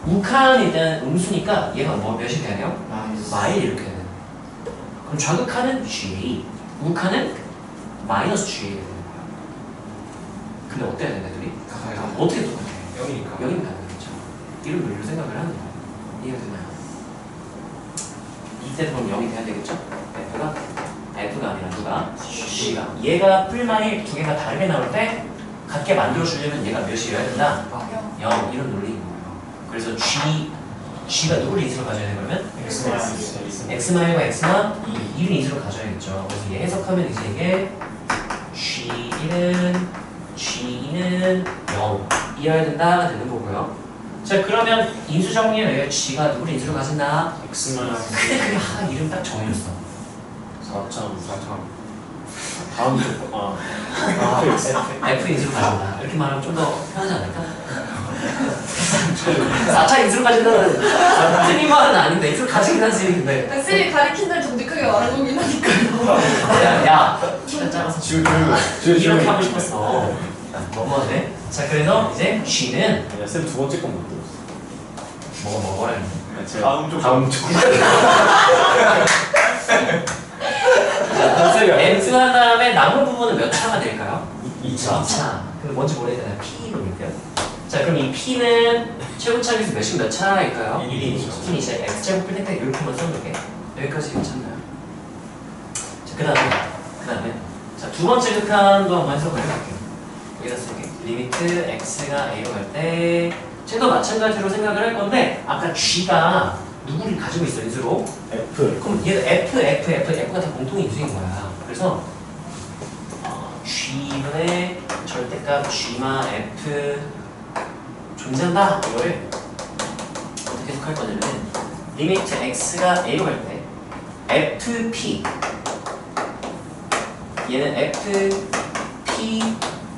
우극한이 일단 음수니까 얘가 뭐 몇이 돼야 돼요? 마일 이렇게 되는 거야. 그럼 좌극하는 g, 우극하는 마이너스 g 되는 거야. 근데 어때야 되나 둘이? 어떻게 똑같아? 0이니까 되겠죠. 이런 논리로 생각을 하는 거야. 이해가 되나요? 이때 그럼 0이 돼야 되겠죠? F가 아니라 누가? G가. 얘가 풀마일 두 개가 다르게 나올 때 같게 만들어주려면 얘가 몇이어야 된다? 0. 이런 논리인 거예요. 그래서 G가 누구를 인수로 가져야 되는 거면? X마일과 X나 2를 인수로 가져야겠죠. 그래서 얘 해석하면 이제 이게 G1은 G2는 0 이어야 된다가 되는 거고요. 자 그러면 인수 정리에 의해 G가 누구를 인수로 가진다? X만 근데 그게 이름 딱 정해졌어. 4참. 다음 주 F 인수로 가진다. 이렇게 말하면 좀 더 편하지 않을까? 4차 인수를 가진다는 틀린 말은 아닌데 인수를 가지긴 하지. 근데 쓰리 가리킨다는 정도 크게 말한 거긴 하니까요. 야 키가 작아서 지금 이렇게 하고 싶었어. 너무하네. 자 그래서 이제 G는 쌤두 번째 건 못 들었어. 뭐라 했는데? 다음 쪽. 다음 주. M수한 다음에 남은 부분은 몇 차가 될까요? 2차. 2차. 근데 뭔지 모르겠잖아요. P로 볼게요. 자 그럼 이 P는 최고차에서 몇 차일까요? 1이죠. 1이 이제 X제곱 풀 때까지 이렇게만 써볼게. 여기까지 괜찮나요? 자 그 다음에 자 두 번째 극한도 한번 해석을 해볼게요. 여기다 쓸게. 리미트 X가 A로 갈 때 쟤도 마찬가지로 생각을 할 건데 아까 G가 누구를 가지고 있어 인수로? F. 그럼 얘는 F가 다 공통 인수인 거야. 그래서 G분의 절대값 G마 F 존재한다. 이거를 어떻게 해석할 거냐면 리미트 X가 A로 갈 때 FP 얘는 FP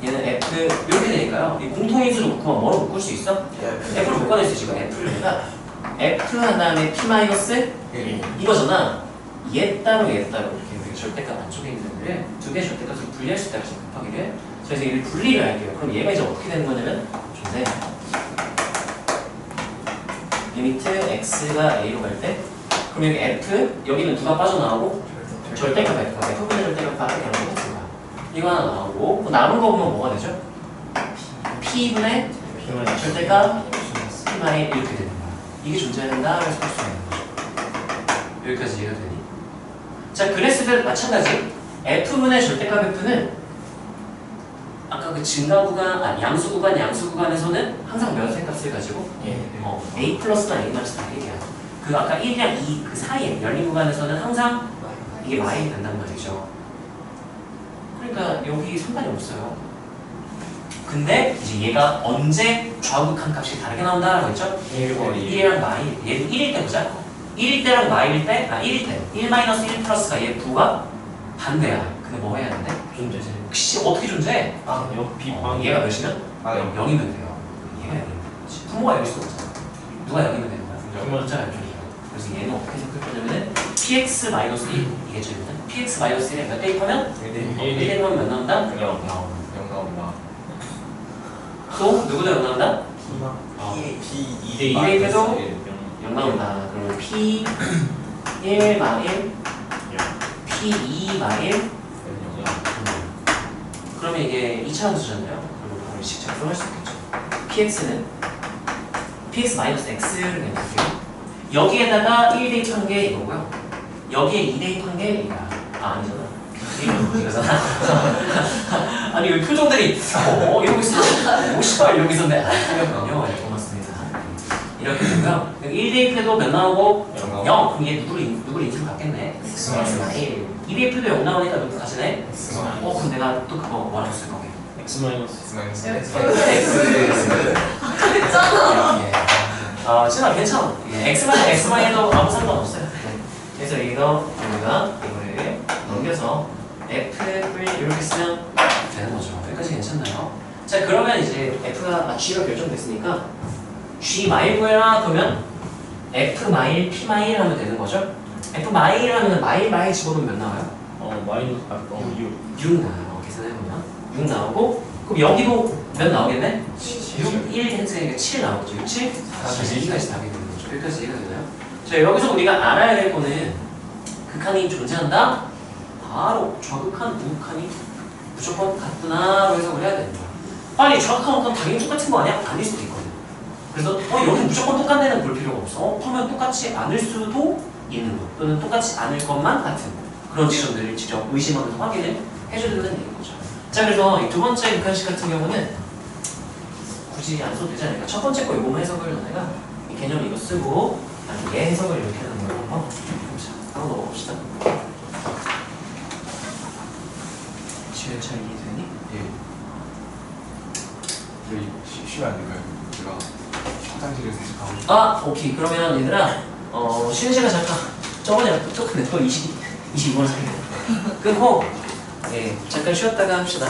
얘는 F 이렇게 되니까요. 이 공통 인수를 놓고만 뭐로 묶을 수 있어? F를 묶어낼 수 있어. 지금 F를 내가 F 한 다음에 P 마이너스 이거잖아. 얘 따로 이렇게 절대값 안쪽에 있는 애들을 두 개의 절대값을 분리할 수 있다. 급하게. 그래서 이를 분리를 할게요. 그럼 얘가 이제 어떻게 되는 거냐면 좋네. 리미트 X가 A로 갈 때 그럼 여기 F 여기는 누가 빠져나오고 절대값 F가 F분의 절대값 밖에 안 나오고 이거 하나 나오고 남은 거 보면 뭐가 되죠? P분의 절대값 P마이 이렇게 되는 거야. 이게 존재한다. 그래서 풀 수 있는 거죠. 여기까지 이해가 되니? 자 그랬을 때 마찬가지 F분의 절대값 F는 아까 그 증가 구간, 양수 구간에서는 항상 몇의 값을 가지고 A 플러스나 A 마이너스 다 얘기야. 그 아까 1이랑 2 그 사이에 열린 구간에서는 항상 이게 마이너스 된단 말이죠. 그러니까 여기 상관이 없어요. 근데 이제 얘가 언제 좌우극한 값이 다르게 나온다라고 했죠? 1이랑 마일. 얘도 1일 때 보자. 1일 때랑 마일일 때, 1일 때 1 마이너스 1 플러스가 얘 부가 반대야. 근데 뭐 해야 되는데? 존재. 혹시 어떻게 존재해? 얘가 몇이면? 아, 0이면 돼요. 얘가 0이면 되지. 부모가 0일 수가 없잖아. 누가 0이면 되는 거야? 부모자 0이야. 그래서 얘는 어떻게 생각할 거냐면은 px 마이너스 1 이게 저거든. px 마이너스 1에 몇 대입하면? 1 대입하면 몇 나온다? 0 나온다. 또 누구도 0 나온다? P 2 대입해도 0 나온다. 그러면 p 1 마일 p 2 마일 그러면 이게 2차 함수잖아요. 그러면 바로 식 작성할 수 있겠죠. px는 px 마이너스 x를 내볼게요. 여기에다가 1 대입한 게 이거고요. 여기에 2 대입한 게 이거야. 아니잖아. 이거잖아. 아니 왜 표정들이 이러고 있어. 50발 이러고 있었는데 틀렸군요. 고맙습니다. 이렇게 되고요. 1 대입해도 몇 나오고 0. 그럼 얘 누구를 인수로 갖겠네. x 마이너스 1. 2 대입해도 0 나오니까 누구 가지네? 그럼 내가 또 그거 뭐라고 쓸 거게? X 마이너스. 그랬잖아. 진아 괜찮아. X마이도 아무 상관없어요. 그래서 우리가 이거를 넘겨서 F를 이렇게 쓰면 되는 거죠. 여기까지 괜찮나요? 자 그러면 이제 F가 G가 결정됐으니까 G 마일 구해라 그러면 F 마일 P 마일 하면 되는 거죠. F 마일 하면 마일 집어넣으면 몇 나와요? 마이너스 6. 6 나와요. 계산해보면 6 나오고 그럼 여기도 몇 나오겠네? 6, 1, 현재 7 나오죠. 6, 7? 4까지 답이 되는 거죠. 여기까지 이해가 되나요? 자 여기서 우리가 알아야 될 거는 극한이 존재한다? 바로 좌극한, 우극한이 무조건 같구나 라고 해석을 해야 되는 거야. 빨리 좌극한, 우극한 당연히 똑같은 거 아니야? 아닐 수도 있거든. 그래서 여기 무조건 똑같네는 볼 필요가 없어. 그러면 똑같이 않을 수도 있는 거 또는 똑같이 않을 것만 같은 그런 지점들을 직접 의심하면서 확인을 해줘야 된다는 얘기인 거죠. 자 그래서 이 두 번째 극한식 같은 경우는 굳이 안 써도 되지 않을까. 첫 번째 거 이거만 해석을 너네가 이 개념 이거 쓰고 얘 해석을 이렇게 하는 걸 한번 한번 넣어봅시다. 지금 잘 이해되니? 쉬면 안 될까요? 제가 화장실에 다시 가고 싶어요. 오케이. 그러면 얘들아 쉬는 시간 잠깐 저번에 또 근데 또 22분 사이에 끊고 잠깐 쉬었다가 합시다.